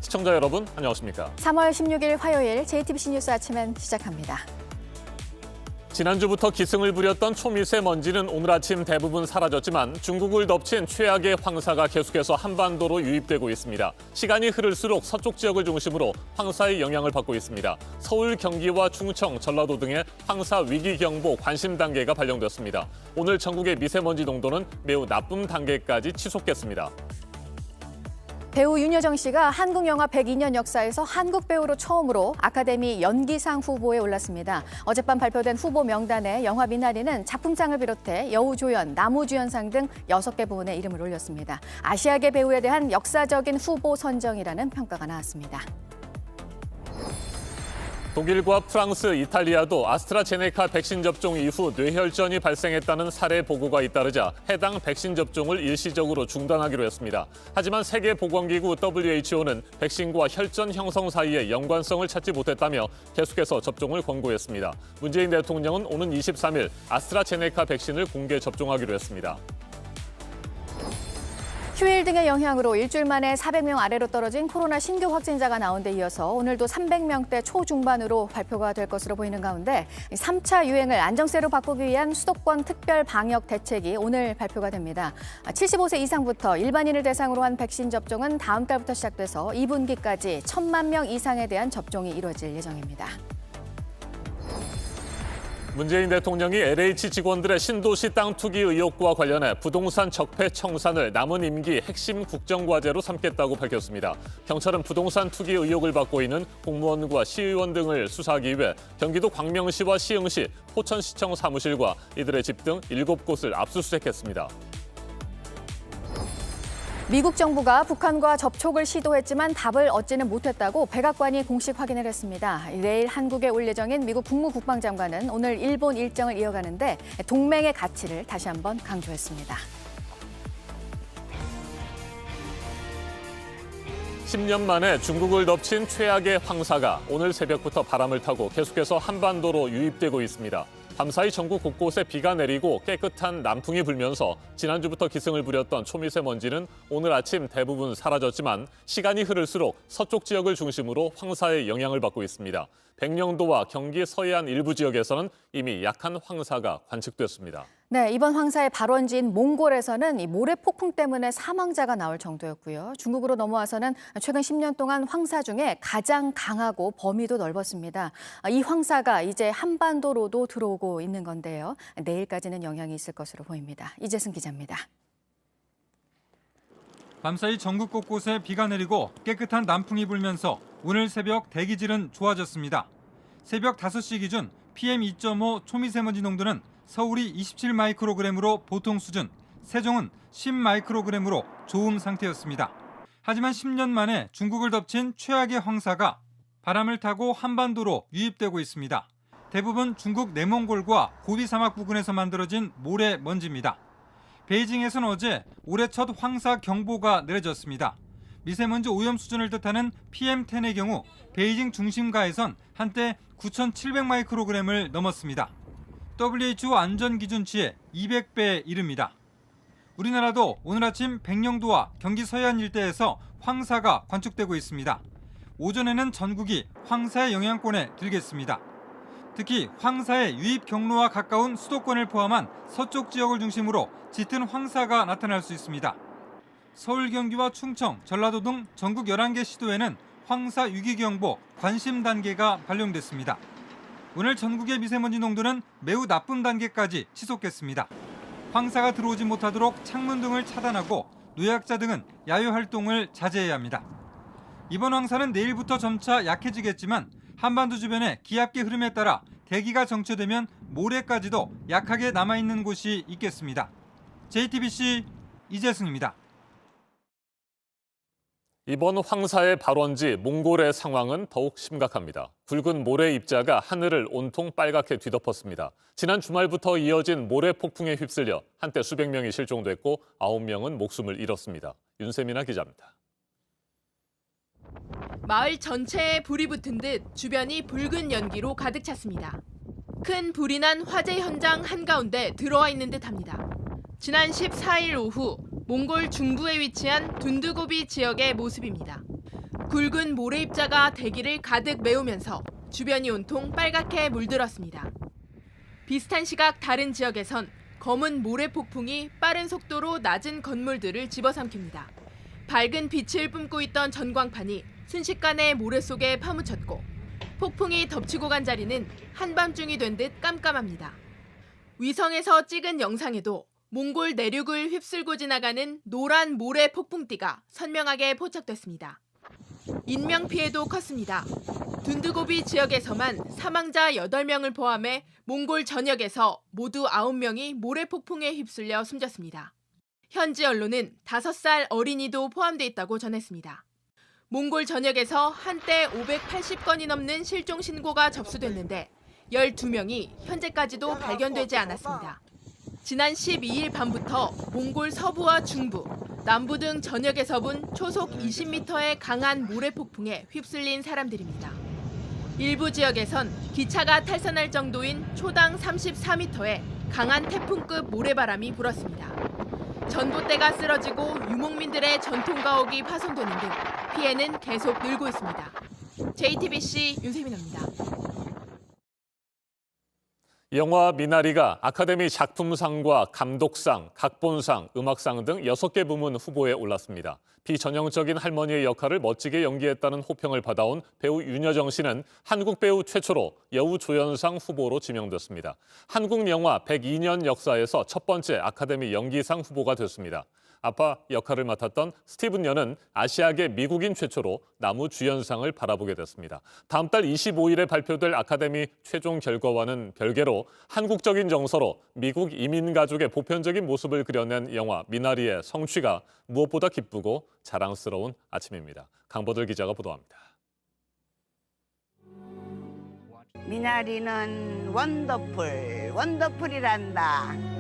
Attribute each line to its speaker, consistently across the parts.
Speaker 1: 시청자 여러분, 안녕하십니까?
Speaker 2: 3월 16일 화요일 JTBC 뉴스 아침엔 시작합니다.
Speaker 1: 지난주부터 기승을 부렸던 초미세먼지는 오늘 아침 대부분 사라졌지만 중국을 덮친 최악의 황사가 계속해서 한반도로 유입되고 있습니다. 시간이 흐를수록 서쪽 지역을 중심으로 황사의 영향을 받고 있습니다. 서울, 경기와 충청, 전라도 등의 황사 위기경보 관심 단계가 발령됐습니다. 오늘 전국의 미세먼지 농도는 매우 나쁨 단계까지 치솟겠습니다.
Speaker 2: 배우 윤여정 씨가 한국 영화 102년 역사에서 한국 배우로 처음으로 아카데미 연기상 후보에 올랐습니다. 어젯밤 발표된 후보 명단에 영화 미나리는 작품상을 비롯해 여우조연, 나무주연상 등 6개 부문에 이름을 올렸습니다. 아시아계 배우에 대한 역사적인 후보 선정이라는 평가가 나왔습니다.
Speaker 1: 독일과 프랑스, 이탈리아도 아스트라제네카 백신 접종 이후 뇌혈전이 발생했다는 사례 보고가 잇따르자 해당 백신 접종을 일시적으로 중단하기로 했습니다. 하지만 세계보건기구 WHO는 백신과 혈전 형성 사이의 연관성을 찾지 못했다며 계속해서 접종을 권고했습니다. 문재인 대통령은 오는 23일 아스트라제네카 백신을 공개 접종하기로 했습니다.
Speaker 2: 휴일 등의 영향으로 일주일 만에 400명 아래로 떨어진 코로나 신규 확진자가 나온 데 이어서 오늘도 300명대 초중반으로 발표가 될 것으로 보이는 가운데 3차 유행을 안정세로 바꾸기 위한 수도권 특별 방역 대책이 오늘 발표가 됩니다. 75세 이상부터 일반인을 대상으로 한 백신 접종은 다음 달부터 시작돼서 2분기까지 1,000만 명 이상에 대한 접종이 이루어질 예정입니다.
Speaker 1: 문재인 대통령이 LH 직원들의 신도시 땅 투기 의혹과 관련해 부동산 적폐 청산을 남은 임기 핵심 국정과제로 삼겠다고 밝혔습니다. 경찰은 부동산 투기 의혹을 받고 있는 공무원과 시의원 등을 수사하기 위해 경기도 광명시와 시흥시, 포천시청 사무실과 이들의 집 등 7곳을 압수수색했습니다.
Speaker 2: 미국 정부가 북한과 접촉을 시도했지만 답을 얻지는 못했다고 백악관이 공식 확인을 했습니다. 내일 한국에 올 예정인 미국 국무국방장관은 오늘 일본 일정을 이어가는데 동맹의 가치를 다시 한번 강조했습니다.
Speaker 1: 10년 만에 중국을 덮친 최악의 황사가 오늘 새벽부터 바람을 타고 계속해서 한반도로 유입되고 있습니다. 밤사이 전국 곳곳에 비가 내리고 깨끗한 남풍이 불면서 지난주부터 기승을 부렸던 초미세먼지는 오늘 아침 대부분 사라졌지만 시간이 흐를수록 서쪽 지역을 중심으로 황사의 영향을 받고 있습니다. 백령도와 경기 서해안 일부 지역에서는 이미 약한 황사가 관측됐습니다.
Speaker 2: 네, 이번 황사의 발원지인 몽골에서는 이 모래 폭풍 때문에 사망자가 나올 정도였고요. 중국으로 넘어와서는 최근 10년 동안 황사 중에 가장 강하고 범위도 넓었습니다. 이 황사가 이제 한반도로도 들어오고 있는 건데요. 내일까지는 영향이 있을 것으로 보입니다. 이재승 기자입니다.
Speaker 3: 밤사이 전국 곳곳에 비가 내리고 깨끗한 남풍이 불면서 오늘 새벽 대기질은 좋아졌습니다. 새벽 5시 기준 PM2.5 초미세먼지 농도는 서울이 27 마이크로그램으로 보통 수준, 세종은 10 마이크로그램으로 좋음 상태였습니다. 하지만 10년 만에 중국을 덮친 최악의 황사가 바람을 타고 한반도로 유입되고 있습니다. 대부분 중국 내몽골과 고비 사막 부근에서 만들어진 모래먼지입니다. 베이징에서는 어제 올해 첫 황사 경보가 내려졌습니다. 미세먼지 오염 수준을 뜻하는 PM10의 경우 베이징 중심가에선 한때 9,700 마이크로그램을 넘었습니다. WHO 안전기준치의 200배에 이릅니다. 우리나라도 오늘 아침 백령도와 경기 서해안 일대에서 황사가 관측되고 있습니다. 오전에는 전국이 황사의 영향권에 들겠습니다. 특히 황사의 유입 경로와 가까운 수도권을 포함한 서쪽 지역을 중심으로 짙은 황사가 나타날 수 있습니다. 서울, 경기와 충청, 전라도 등 전국 11개 시도에는 황사 위기경보 관심 단계가 발령됐습니다. 오늘 전국의 미세먼지 농도는 매우 나쁨 단계까지 치솟겠습니다. 황사가 들어오지 못하도록 창문 등을 차단하고 노약자 등은 야외 활동을 자제해야 합니다. 이번 황사는 내일부터 점차 약해지겠지만 한반도 주변의 기압기 흐름에 따라 대기가 정체되면 모레까지도 약하게 남아있는 곳이 있겠습니다. JTBC 이재승입니다.
Speaker 1: 이번 황사의 발원지 몽골의 상황은 더욱 심각합니다. 굵은 모래 입자가 하늘을 온통 빨갛게 뒤덮었습니다. 지난 주말부터 이어진 모래 폭풍에 휩쓸려 한때 수백 명이 실종됐고 9명은 목숨을 잃었습니다. 윤세민아 기자입니다.
Speaker 4: 마을 전체에 불이 붙은 듯 주변이 붉은 연기로 가득 찼습니다. 큰 불이 난 화재 현장 한가운데 들어와 있는 듯합니다. 지난 14일 오후 몽골 중부에 위치한 둔두고비 지역의 모습입니다. 굵은 모래 입자가 대기를 가득 메우면서 주변이 온통 빨갛게 물들었습니다. 비슷한 시각 다른 지역에선 검은 모래 폭풍이 빠른 속도로 낮은 건물들을 집어삼킵니다. 밝은 빛을 뿜고 있던 전광판이 순식간에 모래 속에 파묻혔고 폭풍이 덮치고 간 자리는 한밤중이 된 듯 깜깜합니다. 위성에서 찍은 영상에도 몽골 내륙을 휩쓸고 지나가는 노란 모래 폭풍띠가 선명하게 포착됐습니다. 인명피해도 컸습니다. 둔드고비 지역에서만 사망자 8명을 포함해 몽골 전역에서 모두 9명이 모래 폭풍에 휩쓸려 숨졌습니다. 현지 언론은 5살 어린이도 포함돼 있다고 전했습니다. 몽골 전역에서 한때 580건이 넘는 실종 신고가 접수됐는데 12명이 현재까지도 발견되지 않았습니다. 지난 12일 밤부터 몽골 서부와 중부, 남부 등 전역에서 본 초속 20m의 강한 모래 폭풍에 휩쓸린 사람들입니다. 일부 지역에선 기차가 탈선할 정도인 초당 34m의 강한 태풍급 모래바람이 불었습니다. 전봇대가 쓰러지고 유목민들의 전통 가옥이 파손되는 등 피해는 계속 늘고 있습니다. JTBC 윤세민입니다.
Speaker 1: 영화 미나리가 아카데미 작품상과 감독상, 각본상, 음악상 등 6개 부문 후보에 올랐습니다. 비전형적인 할머니의 역할을 멋지게 연기했다는 호평을 받아온 배우 윤여정 씨는 한국 배우 최초로 여우조연상 후보로 지명됐습니다. 한국 영화 102년 역사에서 첫 번째 아카데미 연기상 후보가 됐습니다. 아빠 역할을 맡았던 스티븐 연은 아시아계 미국인 최초로 나무주연상을 바라보게 됐습니다. 다음 달 25일에 발표될 아카데미 최종 결과와는 별개로 한국적인 정서로 미국 이민 가족의 보편적인 모습을 그려낸 영화 미나리의 성취가 무엇보다 기쁘고 자랑스러운 아침입니다. 강보들 기자가 보도합니다.
Speaker 5: 미나리는 원더풀이란다.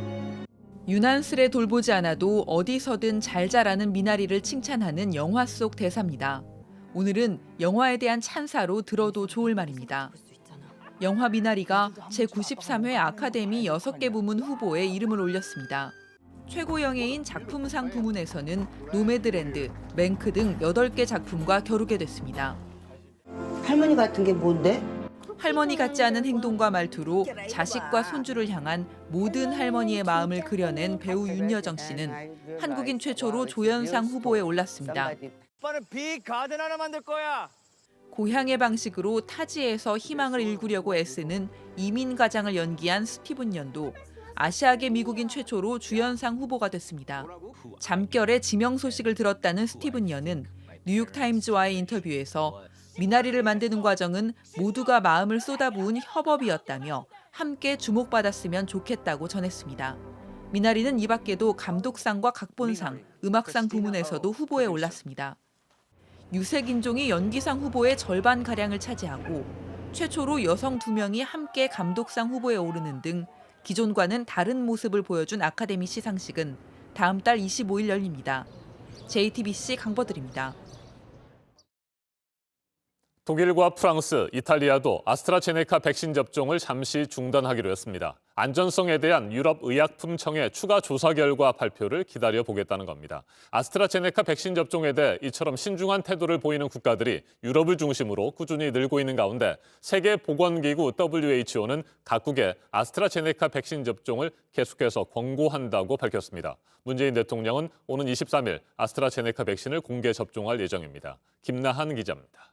Speaker 6: 유난스레 돌보지 않아도 어디서든 잘 자라는 미나리를 칭찬하는 영화 속 대사입니다. 오늘은 영화에 대한 찬사로 들어도 좋을 말입니다. 영화 미나리가 제93회 아카데미 6개 부문 후보에 이름을 올렸습니다. 최고영예인 작품상 부문에서는 노매드랜드, 맹크 등 8개 작품과 겨루게 됐습니다.
Speaker 5: 할머니 같은 게 뭔데?
Speaker 6: 할머니 같지 않은 행동과 말투로 자식과 손주를 향한 모든 할머니의 마음을 그려낸 배우 윤여정 씨는 한국인 최초로 조연상 후보에 올랐습니다.
Speaker 7: 오빠는 빅 가든 하나 만들 거야.
Speaker 6: 고향의 방식으로 타지에서 희망을 일구려고 애쓰는 이민 가장을 연기한 스티븐 연도 아시아계 미국인 최초로 주연상 후보가 됐습니다. 잠결에 지명 소식을 들었다는 스티븐 연은 뉴욕타임즈와의 인터뷰에서 미나리를 만드는 과정은 모두가 마음을 쏟아부은 협업이었다며 함께 주목받았으면 좋겠다고 전했습니다. 미나리는 이 밖에도 감독상과 각본상, 음악상 부문에서도 후보에 올랐습니다. 유색인종이 연기상 후보의 절반가량을 차지하고 최초로 여성 2명이 함께 감독상 후보에 오르는 등 기존과는 다른 모습을 보여준 아카데미 시상식은 다음 달 25일 열립니다. JTBC 강보들입니다.
Speaker 1: 독일과 프랑스, 이탈리아도 아스트라제네카 백신 접종을 잠시 중단하기로 했습니다. 안전성에 대한 유럽의약품청의 추가 조사 결과 발표를 기다려보겠다는 겁니다. 아스트라제네카 백신 접종에 대해 이처럼 신중한 태도를 보이는 국가들이 유럽을 중심으로 꾸준히 늘고 있는 가운데 세계보건기구 WHO는 각국의 아스트라제네카 백신 접종을 계속해서 권고한다고 밝혔습니다. 문재인 대통령은 오는 23일 아스트라제네카 백신을 공개 접종할 예정입니다. 김나한 기자입니다.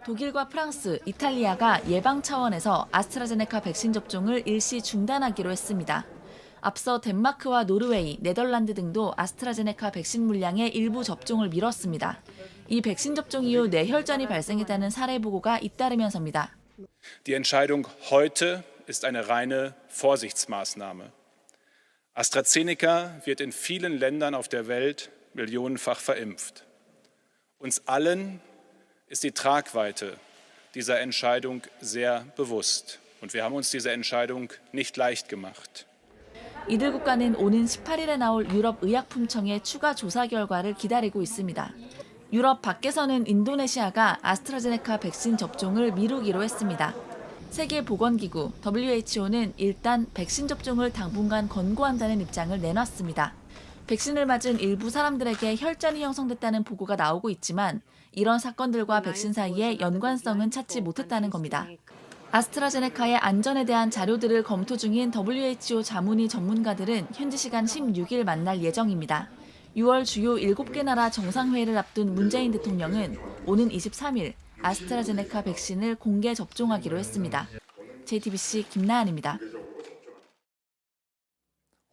Speaker 8: 독일과 프랑스, 이탈리아가 예방 차원에서 아스트라제네카 백신 접종을 일시 중단하기로 했습니다. 앞서 덴마크와 노르웨이, 네덜란드 등도 아스트라제네카 백신 물량의 일부 접종을 미뤘습니다. 이 백신 접종 이후 뇌혈전이 발생했다는 사례 보고가 잇따르면서입니다.
Speaker 9: Die Entscheidung heute ist eine reine Vorsichtsmaßnahme. AstraZeneca wird in vielen Ländern auf der Welt millionenfach verimpft. Uns allen ist die Tragweite dieser Entscheidung sehr bewusst. Und wir haben uns diese Entscheidung nicht leicht gemacht.
Speaker 8: 이들 국가는 오는 18일에 나올 유럽의약품청의 추가 조사 결과를 기다리고 있습니다. 유럽 밖에서는 인도네시아가 아스트라제네카 백신 접종을 미루기로 했습니다. 세계보건기구 WHO는 일단 백신 접종을 당분간 권고한다는 입장을 내놨습니다. 백신을 맞은 일부 사람들에게 혈전이 형성됐다는 보고가 나오고 있지만 이런 사건들과 백신 사이에 연관성은 찾지 못했다는 겁니다. 아스트라제네카의 안전에 대한 자료들을 검토 중인 WHO 자문위 전문가들은 현지 시간 16일 만날 예정입니다. 6월 주요 7개 나라 정상회의를 앞둔 문재인 대통령은 오는 23일 아스트라제네카 백신을 공개 접종하기로 했습니다. JTBC 김나은입니다.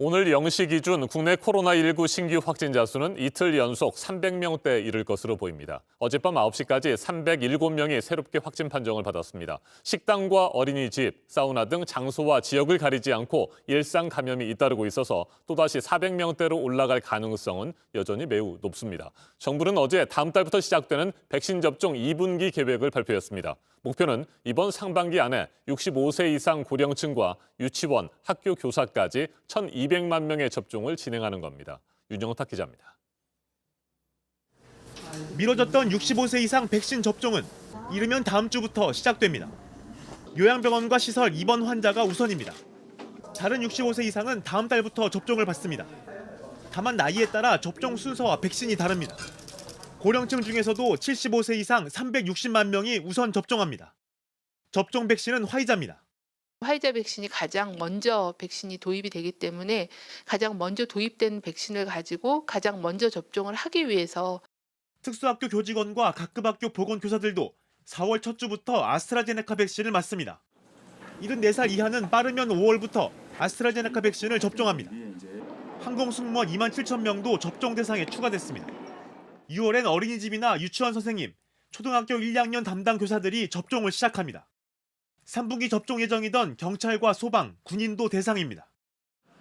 Speaker 1: 오늘 0시 기준 국내 코로나19 신규 확진자 수는 이틀 연속 300명대에 이를 것으로 보입니다. 어젯밤 9시까지 307명이 새롭게 확진 판정을 받았습니다. 식당과 어린이집, 사우나 등 장소와 지역을 가리지 않고 일상 감염이 잇따르고 있어서 또다시 400명대로 올라갈 가능성은 여전히 매우 높습니다. 정부는 어제 다음 달부터 시작되는 백신 접종 2분기 계획을 발표했습니다. 목표는 이번 상반기 안에 65세 이상 고령층과 유치원, 학교 교사까지 1,200만 명의 접종을 진행하는 겁니다. 윤영탁 기자입니다.
Speaker 10: 미뤄졌던 65세 이상 백신 접종은 이르면 다음 주부터 시작됩니다. 요양병원과 시설 입원 환자가 우선입니다. 다른 65세 이상은 다음 달부터 접종을 받습니다. 다만 나이에 따라 접종 순서와 백신이 다릅니다. 고령층 중에서도 75세 이상 360만 명이 우선 접종합니다. 접종 백신은 화이자입니다.
Speaker 11: 화이자 백신이 가장 먼저 백신이 도입이 되기 때문에 가장 먼저 도입된 백신을 가지고 가장 먼저 접종을 하기 위해서
Speaker 10: 특수학교 교직원과 각급 학교 보건교사들도 4월 첫 주부터 아스트라제네카 백신을 맞습니다. 74살 이하는 빠르면 5월부터 아스트라제네카 백신을 접종합니다. 항공승무원 2만 7천 명도 접종 대상에 추가됐습니다. 6월엔 어린이집이나 유치원 선생님, 초등학교 1, 2학년 담당 교사들이 접종을 시작합니다. 3분기 접종 예정이던 경찰과 소방, 군인도 대상입니다.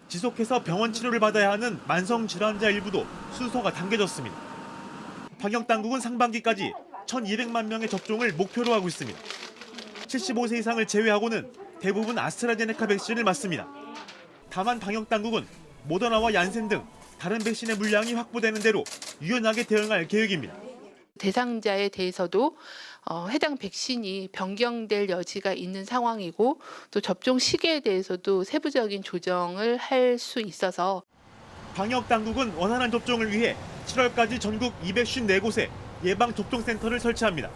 Speaker 10: 지속해서 병원 치료를 받아야 하는 만성질환자 일부도 순서가 당겨졌습니다. 방역당국은 상반기까지 1,200만 명의 접종을 목표로 하고 있습니다. 75세 이상을 제외하고는 대부분 아스트라제네카 백신을 맞습니다. 다만 방역당국은 모더나와 얀센 등 다른 백신의 물량이 확보되는 대로 유연하게 대응할 계획입니다.
Speaker 11: 대상자에 대해서도 해당 백신이 변경될 여지가 있는 상황이고 또 접종 시기에 대해서도 세부적인 조정을 할 수 있어서
Speaker 10: 방역당국은 원활한 접종을 위해 7월까지 전국 254곳에 예방접종센터를 설치합니다.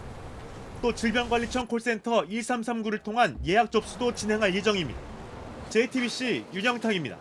Speaker 10: 또 질병관리청 콜센터 1339를 통한 예약 접수도 진행할 예정입니다. JTBC 윤영탁입니다.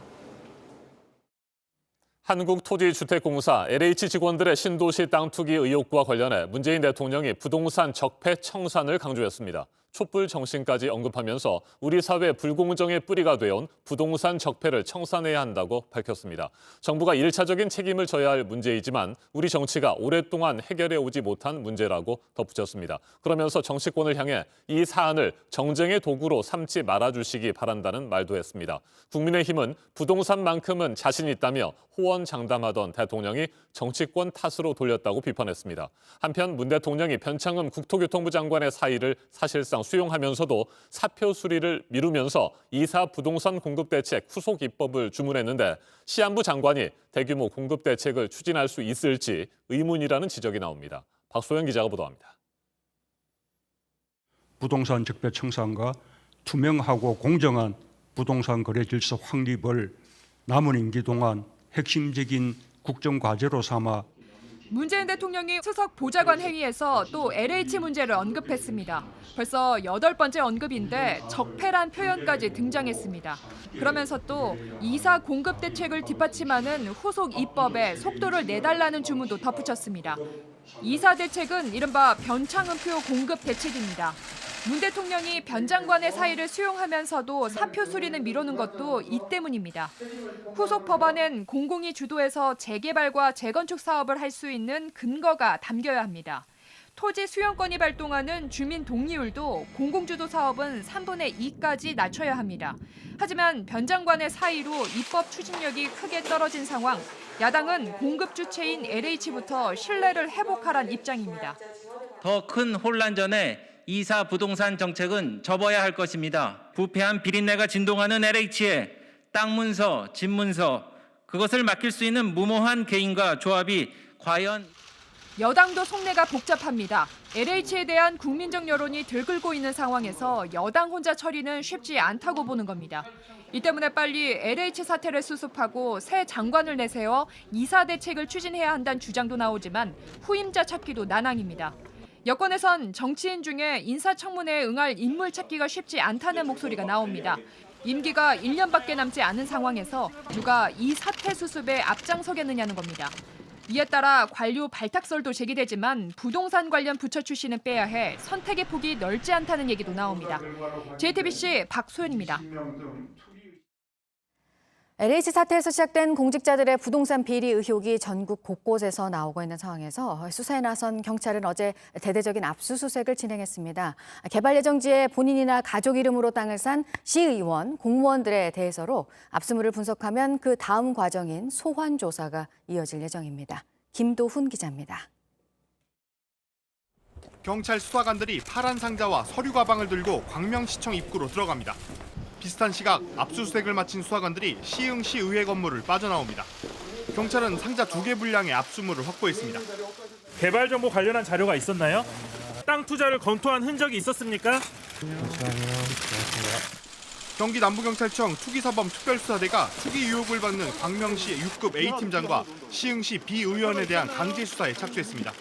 Speaker 1: 한국토지주택공사 LH 직원들의 신도시 땅 투기 의혹과 관련해 문재인 대통령이 부동산 적폐 청산을 강조했습니다. 촛불 정신까지 언급하면서 우리 사회 불공정의 뿌리가 되어온 부동산 적폐를 청산해야 한다고 밝혔습니다. 정부가 1차적인 책임을 져야 할 문제이지만 우리 정치가 오랫동안 해결해 오지 못한 문제라고 덧붙였습니다. 그러면서 정치권을 향해 이 사안을 정쟁의 도구로 삼지 말아주시기 바란다는 말도 했습니다. 국민의힘은 부동산만큼은 자신 있다며 호언장담하던 대통령이 정치권 탓으로 돌렸다고 비판했습니다. 한편 문 대통령이 변창흠 국토교통부 장관의 사의를 사실상 수용하면서도 사표 수리를 미루면서 2사 부동산 공급 대책 후속 입법을 주문했는데 시안부 장관이 대규모 공급 대책을 추진할 수 있을지 의문이라는 지적이 나옵니다. 박소영 기자가 보도합니다.
Speaker 12: 부동산 적폐 청산과 투명하고 공정한 부동산 거래 질서 확립을 남은 임기 동안 핵심적인 국정과제로 삼아
Speaker 13: 문재인 대통령이 수석 보좌관 회의에서 또 LH 문제를 언급했습니다. 벌써 8번째 언급인데 적폐란 표현까지 등장했습니다. 그러면서 또 2사 공급 대책을 뒷받침하는 후속 입법에 속도를 내달라는 주문도 덧붙였습니다. 2사 대책은 이른바 변창흠표 공급 대책입니다. 문 대통령이 변 장관의 사의를 수용하면서도 사표 수리는 미루는 것도 이 때문입니다. 후속 법안엔 공공이 주도해서 재개발과 재건축 사업을 할 수 있는 근거가 담겨야 합니다. 토지 수용권이 발동하는 주민 동의율도 공공주도 사업은 3분의 2까지 낮춰야 합니다. 하지만 변 장관의 사의로 입법 추진력이 크게 떨어진 상황, 야당은 공급 주체인 LH부터 신뢰를 회복하란 입장입니다.
Speaker 14: 더 큰 혼란 전에 2사 부동산 정책은 접어야 할 것입니다. 부패한 비린내가 진동하는 LH에 땅 문서, 집 문서, 그것을 맡길 수 있는 무모한 개인과 조합이 과연
Speaker 13: 여당도 속내가 복잡합니다. LH에 대한 국민적 여론이 들끓고 있는 상황에서 여당 혼자 처리는 쉽지 않다고 보는 겁니다. 이 때문에 빨리 LH 사태를 수습하고 새 장관을 내세워 이사 대책을 추진해야 한다는 주장도 나오지만 후임자 찾기도 난항입니다. 여권에선 정치인 중에 인사청문회에 응할 인물 찾기가 쉽지 않다는 목소리가 나옵니다. 임기가 1년밖에 남지 않은 상황에서 누가 이 사태 수습에 앞장서겠느냐는 겁니다. 이에 따라 관료 발탁설도 제기되지만 부동산 관련 부처 출신은 빼야 해 선택의 폭이 넓지 않다는 얘기도 나옵니다. JTBC 박소연입니다.
Speaker 2: LH 사태에서 시작된 공직자들의 부동산 비리 의혹이 전국 곳곳에서 나오고 있는 상황에서 수사에 나선 경찰은 어제 대대적인 압수수색을 진행했습니다. 개발 예정지에 본인이나 가족 이름으로 땅을 산 시의원, 공무원들에 대해서로 압수물을 분석하면 그 다음 과정인 소환 조사가 이어질 예정입니다. 김도훈 기자입니다.
Speaker 10: 경찰 수사관들이 파란 상자와 서류 가방을 들고 광명시청 입구로 들어갑니다. 비슷한 시각 압수수색을 마친 수사관들이 시흥시 의회 건물을 빠져나옵니다. 경찰은 상자 2개 분량의 압수물을 확보했습니다.
Speaker 15: 개발 정보 관련한 자료가 있었나요? 땅 투자를 검토한 흔적이 있었습니까?
Speaker 10: 경기 남부경찰청 투기사범 특별수사대가 투기 의혹을 받는 광명시 6급 A팀장과 시흥시 B의원에 대한 강제 수사에 착수했습니다.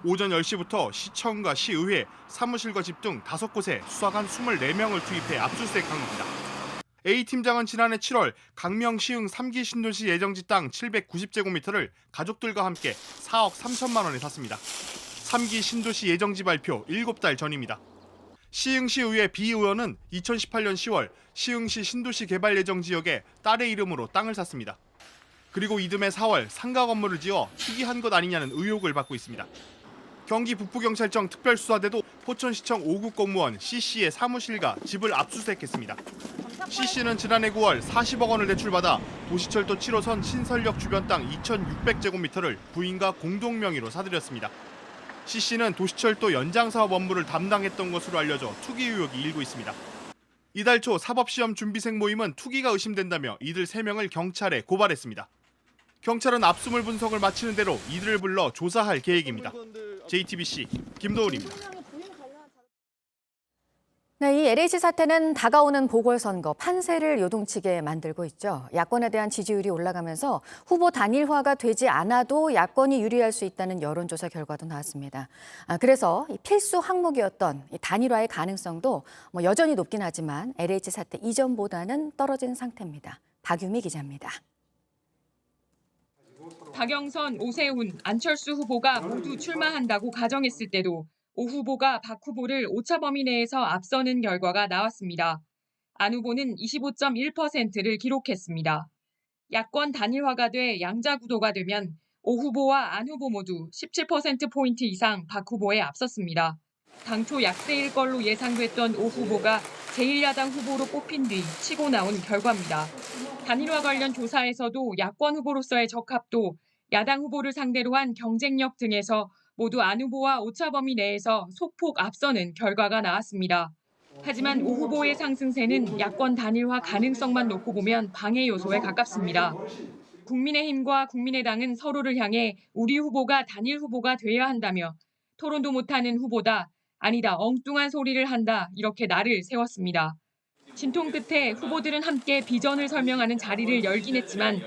Speaker 10: 오전 10시부터 시청과 시의회, 사무실과 집 등 5곳에 수사관 24명을 투입해 압수수색한 겁니다. A팀장은 지난해 7월 강명 시흥 3기 신도시 예정지 땅 790제곱미터를 가족들과 함께 4억 3천만 원에 샀습니다. 3기 신도시 예정지 발표 7달 전입니다. 시흥시의회 B의원은 2018년 10월 시흥시 신도시 개발 예정 지역에 딸의 이름으로 땅을 샀습니다. 그리고 이듬해 4월 상가 건물을 지어 투기한 것 아니냐는 의혹을 받고 있습니다. 경기 북부경찰청 특별수사대도 포천시청 5급 공무원 C씨의 사무실과 집을 압수수색했습니다. C씨는 지난해 9월 40억 원을 대출받아 도시철도 7호선 신설역 주변 땅 2,600제곱미터를 부인과 공동 명의로 사들였습니다. C씨는 도시철도 연장사업 업무를 담당했던 것으로 알려져 투기 의혹이 일고 있습니다. 이달 초 사법시험 준비생 모임은 투기가 의심된다며 이들 3명을 경찰에 고발했습니다. 경찰은 압수물 분석을 마치는 대로 이들을 불러 조사할 계획입니다. JTBC 김도훈입니다.
Speaker 2: 네, 이 LH 사태는 다가오는 보궐선거 판세를 요동치게 만들고 있죠. 야권에 대한 지지율이 올라가면서 후보 단일화가 되지 않아도 야권이 유리할 수 있다는 여론조사 결과도 나왔습니다. 그래서 필수 항목이었던 단일화의 가능성도 여전히 높긴 하지만 LH 사태 이전보다는 떨어진 상태입니다. 박유미 기자입니다.
Speaker 13: 박영선, 오세훈, 안철수 후보가 모두 출마한다고 가정했을 때도 오 후보가 박 후보를 오차 범위 내에서 앞서는 결과가 나왔습니다. 안 후보는 25.1%를 기록했습니다. 야권 단일화가 돼 양자 구도가 되면 오 후보와 안 후보 모두 17%포인트 이상 박 후보에 앞섰습니다. 당초 약세일 걸로 예상됐던 오 후보가 제1야당 후보로 뽑힌 뒤 치고 나온 결과입니다. 단일화 관련 조사에서도 야권 후보로서의 적합도, 야당 후보를 상대로 한 경쟁력 등에서 모두 안 후보와 오차 범위 내에서 소폭 앞서는 결과가 나왔습니다. 하지만 오 후보의 상승세는 야권 단일화 가능성만 놓고 보면 방해 요소에 가깝습니다. 국민의힘과 국민의당은 서로를 향해 우리 후보가 단일 후보가 돼야 한다며 토론도 못하는 후보다, 아니다 엉뚱한 소리를 한다 이렇게 날을 세웠습니다. 진통 끝에 후보들은 함께 비전을 설명하는 자리를 열긴 했지만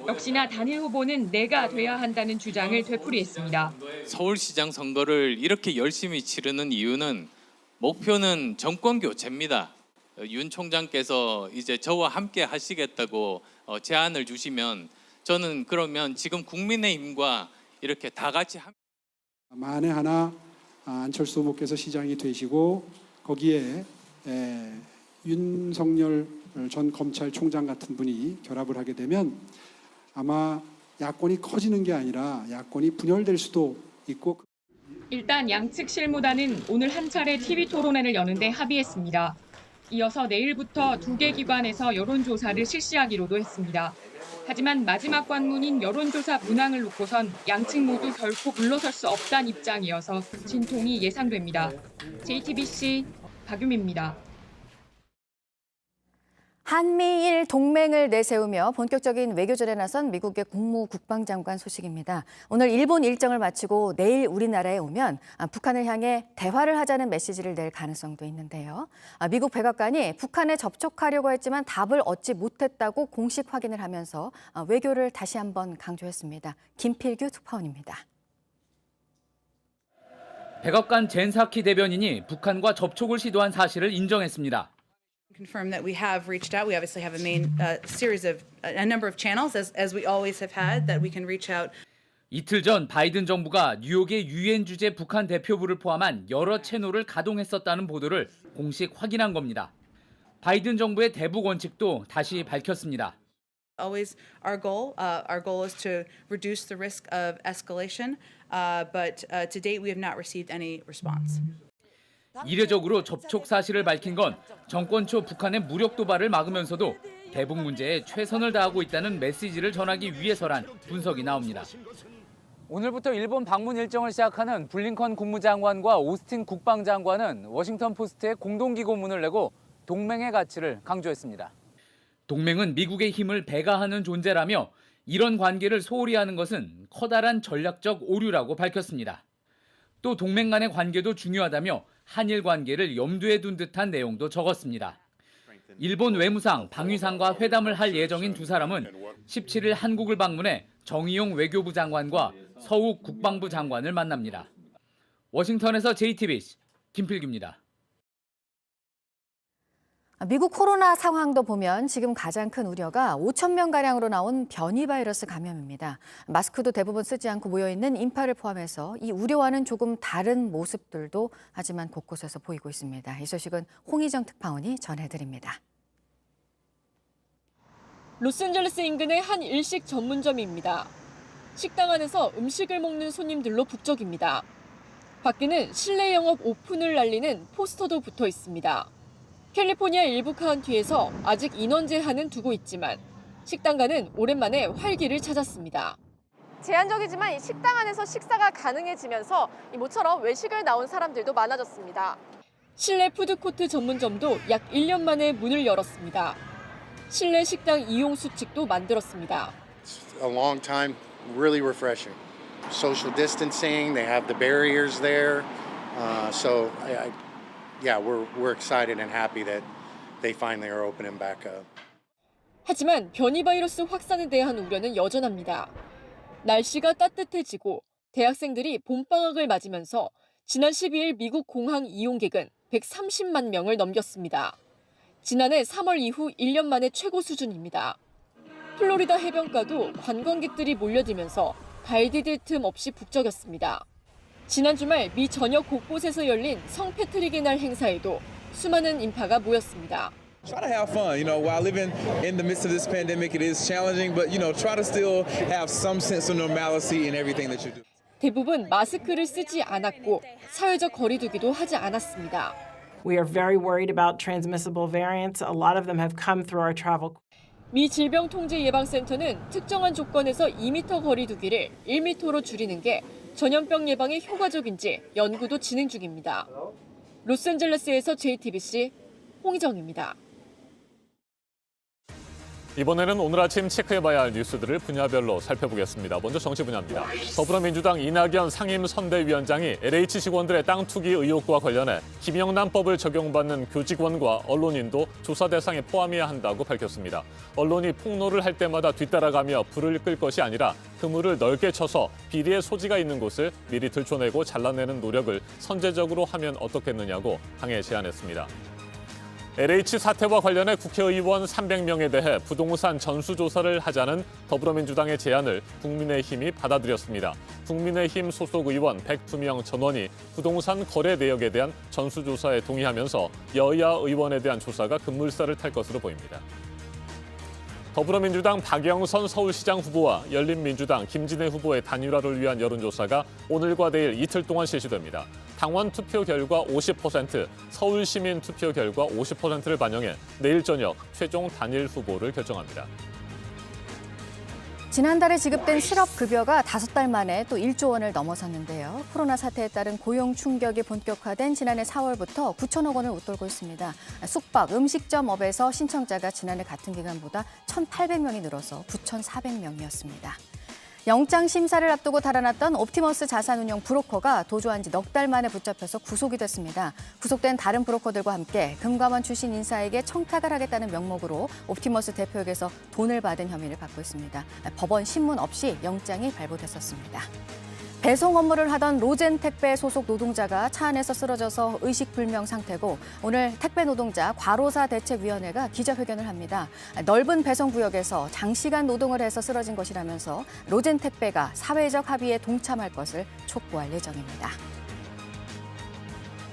Speaker 13: 역시나 단일 후보는 내가 돼야 한다는 주장을 되풀이했습니다.
Speaker 16: 서울시장 선거를 이렇게 열심히 치르는 이유는 목표는 정권 교체입니다. 윤 총장께서 이제 저와 함께 하시겠다고 제안을 주시면 저는 그러면 지금 국민의힘과 이렇게 다 같이
Speaker 17: 만에 하나 안철수 후보께서 시장이 되시고 거기에 윤석열 전 검찰총장 같은 분이 결합을 하게 되면 아마 야권이 커지는 게 아니라 야권이 분열될 수도 있고.
Speaker 13: 일단 양측 실무단은 오늘 한 차례 TV 토론회를 여는데 합의했습니다. 이어서 내일부터 2개 기관에서 여론조사를 실시하기로도 했습니다. 하지만 마지막 관문인 여론조사 문항을 놓고선 양측 모두 결코 물러설 수 없다는 입장이어서 진통이 예상됩니다. JTBC 박유미입니다.
Speaker 2: 한미일 동맹을 내세우며 본격적인 외교전에 나선 미국의 국무국방장관 소식입니다. 오늘 일본 일정을 마치고 내일 우리나라에 오면 북한을 향해 대화를 하자는 메시지를 낼 가능성도 있는데요. 미국 백악관이 북한에 접촉하려고 했지만 답을 얻지 못했다고 공식 확인을 하면서 외교를 다시 한번 강조했습니다. 김필규 특파원입니다.
Speaker 18: 백악관 젠사키 대변인이 북한과 접촉을 시도한 사실을 인정했습니다.
Speaker 19: Confirm that we have reached out. We obviously have a number of channels, as we always have had, that we can reach out.
Speaker 18: 이틀 전 바이든 정부가 뉴욕의 유엔 주재 북한 대표부를 포함한 여러 채널을 가동했었다는 보도를 공식 확인한 겁니다. 바이든 정부의 대북 원칙도 다시 밝혔습니다.
Speaker 19: Always our goal is to reduce the risk of escalation, but to date we have not received any response.
Speaker 18: 이례적으로 접촉 사실을 밝힌 건 정권 초 북한의 무력 도발을 막으면서도 대북 문제에 최선을 다하고 있다는 메시지를 전하기 위해서란 분석이 나옵니다. 오늘부터 일본 방문 일정을 시작하는 블링컨 국무장관과 오스틴 국방장관은 워싱턴 포스트에 공동기고문을 내고 동맹의 가치를 강조했습니다. 동맹은 미국의 힘을 배가하는 존재라며 이런 관계를 소홀히 하는 것은 커다란 전략적 오류라고 밝혔습니다. 또 동맹 간의 관계도 중요하다며 한일 관계를 염두에 둔 듯한 내용도 적었습니다. 일본 외무상, 방위상과 회담을 할 예정인 두 사람은 17일 한국을 방문해 정의용 외교부 장관과 서욱 국방부 장관을 만납니다. 워싱턴에서 JTBC 김필규입니다.
Speaker 2: 미국 코로나 상황도 보면 지금 가장 큰 우려가 5천 명가량으로 나온 변이 바이러스 감염입니다. 마스크도 대부분 쓰지 않고 모여있는 인파를 포함해서 이 우려와는 조금 다른 모습들도 하지만 곳곳에서 보이고 있습니다. 이 소식은 홍희정 특파원이 전해드립니다.
Speaker 13: 로스앤젤레스 인근의 한 일식 전문점입니다. 식당 안에서 음식을 먹는 손님들로 북적입니다. 밖에는 실내 영업 오픈을 알리는 포스터도 붙어 있습니다. 캘리포니아 일부 카운티에서 아직 인원 제한은 두고 있지만 식당가는 오랜만에 활기를 찾았습니다. 제한적이지만 식당 안에서 식사가 가능해지면서 모처럼 외식을 나온 사람들도 많아졌습니다. 실내 푸드코트 전문점도 약 1년 만에 문을 열었습니다. 실내 식당 이용 수칙도 만들었습니다.
Speaker 20: A long time, really refreshing. Social distancing, they have the barriers there. Yeah, we're excited and happy that they finally are opening back up.
Speaker 13: 하지만 변이 바이러스 확산에 대한 우려는 여전합니다. 날씨가 따뜻해지고 대학생들이 봄방학을 맞으면서 지난 12일 미국 공항 이용객은 130만 명을 넘겼습니다. 지난해 3월 이후 1년 만에 최고 수준입니다. 플로리다 해변가도 관광객들이 몰려들면서 발 디딜 틈 없이 북적였습니다. 지난 주말 미 전역 곳곳에서 열린 성패트릭의 날 행사에도 수많은 인파가 모였습니다.
Speaker 21: Try to have fun, while living in the midst of this pandemic, it is challenging, but try to still have some sense of normalcy in everything that you do.
Speaker 13: 대부분 마스크를 쓰지 않았고 사회적 거리두기도 하지 않았습니다.
Speaker 22: We are very worried about transmissible variants. A lot of them have come through our travel.
Speaker 13: 미 질병통제예방센터는 특정한 조건에서 2m 거리두기를 1m로 줄이는 게 전염병 예방에 효과적인지 연구도 진행 중입니다. 로스앤젤레스에서 JTBC 홍희정입니다.
Speaker 1: 이번에는 오늘 아침 체크해봐야 할 뉴스들을 분야별로 살펴보겠습니다. 먼저 정치 분야입니다. 더불어민주당 이낙연 상임선대위원장이 LH 직원들의 땅 투기 의혹과 관련해 김영란법을 적용받는 교직원과 언론인도 조사 대상에 포함해야 한다고 밝혔습니다. 언론이 폭로를 할 때마다 뒤따라가며 불을 끌 것이 아니라 그물을 넓게 쳐서 비리의 소지가 있는 곳을 미리 들춰내고 잘라내는 노력을 선제적으로 하면 어떻겠느냐고 당에 제안했습니다. LH 사태와 관련해 국회의원 300명에 대해 부동산 전수조사를 하자는 더불어민주당의 제안을 국민의힘이 받아들였습니다. 국민의힘 소속 의원 102명 전원이 부동산 거래 내역에 대한 전수조사에 동의하면서 여야 의원에 대한 조사가 급물살을 탈 것으로 보입니다. 더불어민주당 박영선 서울시장 후보와 열린민주당 김진애 후보의 단일화를 위한 여론조사가 오늘과 내일 이틀 동안 실시됩니다. 당원 투표 결과 50%, 서울 시민 투표 결과 50%를 반영해 내일 저녁 최종 단일 후보를 결정합니다.
Speaker 2: 지난달에 지급된 실업급여가 5달 만에 또 1조 원을 넘어섰는데요. 코로나 사태에 따른 고용 충격이 본격화된 지난해 4월부터 9천억 원을 웃돌고 있습니다. 숙박, 음식점 업에서 신청자가 지난해 같은 기간보다 1,800명이 늘어서 9,400명이었습니다. 영장 심사를 앞두고 달아났던 옵티머스 자산운용 브로커가 도주한 지 넉 달 만에 붙잡혀서 구속이 됐습니다. 구속된 다른 브로커들과 함께 금감원 출신 인사에게 청탁을 하겠다는 명목으로 옵티머스 대표에게서 돈을 받은 혐의를 받고 있습니다. 법원 심문 없이 영장이 발부됐었습니다. 배송 업무를 하던 로젠 택배 소속 노동자가 차 안에서 쓰러져서 의식불명 상태고 오늘 택배 노동자 과로사 대책위원회가 기자회견을 합니다. 넓은 배송 구역에서 장시간 노동을 해서 쓰러진 것이라면서 로젠 택배가 사회적 합의에 동참할 것을 촉구할 예정입니다.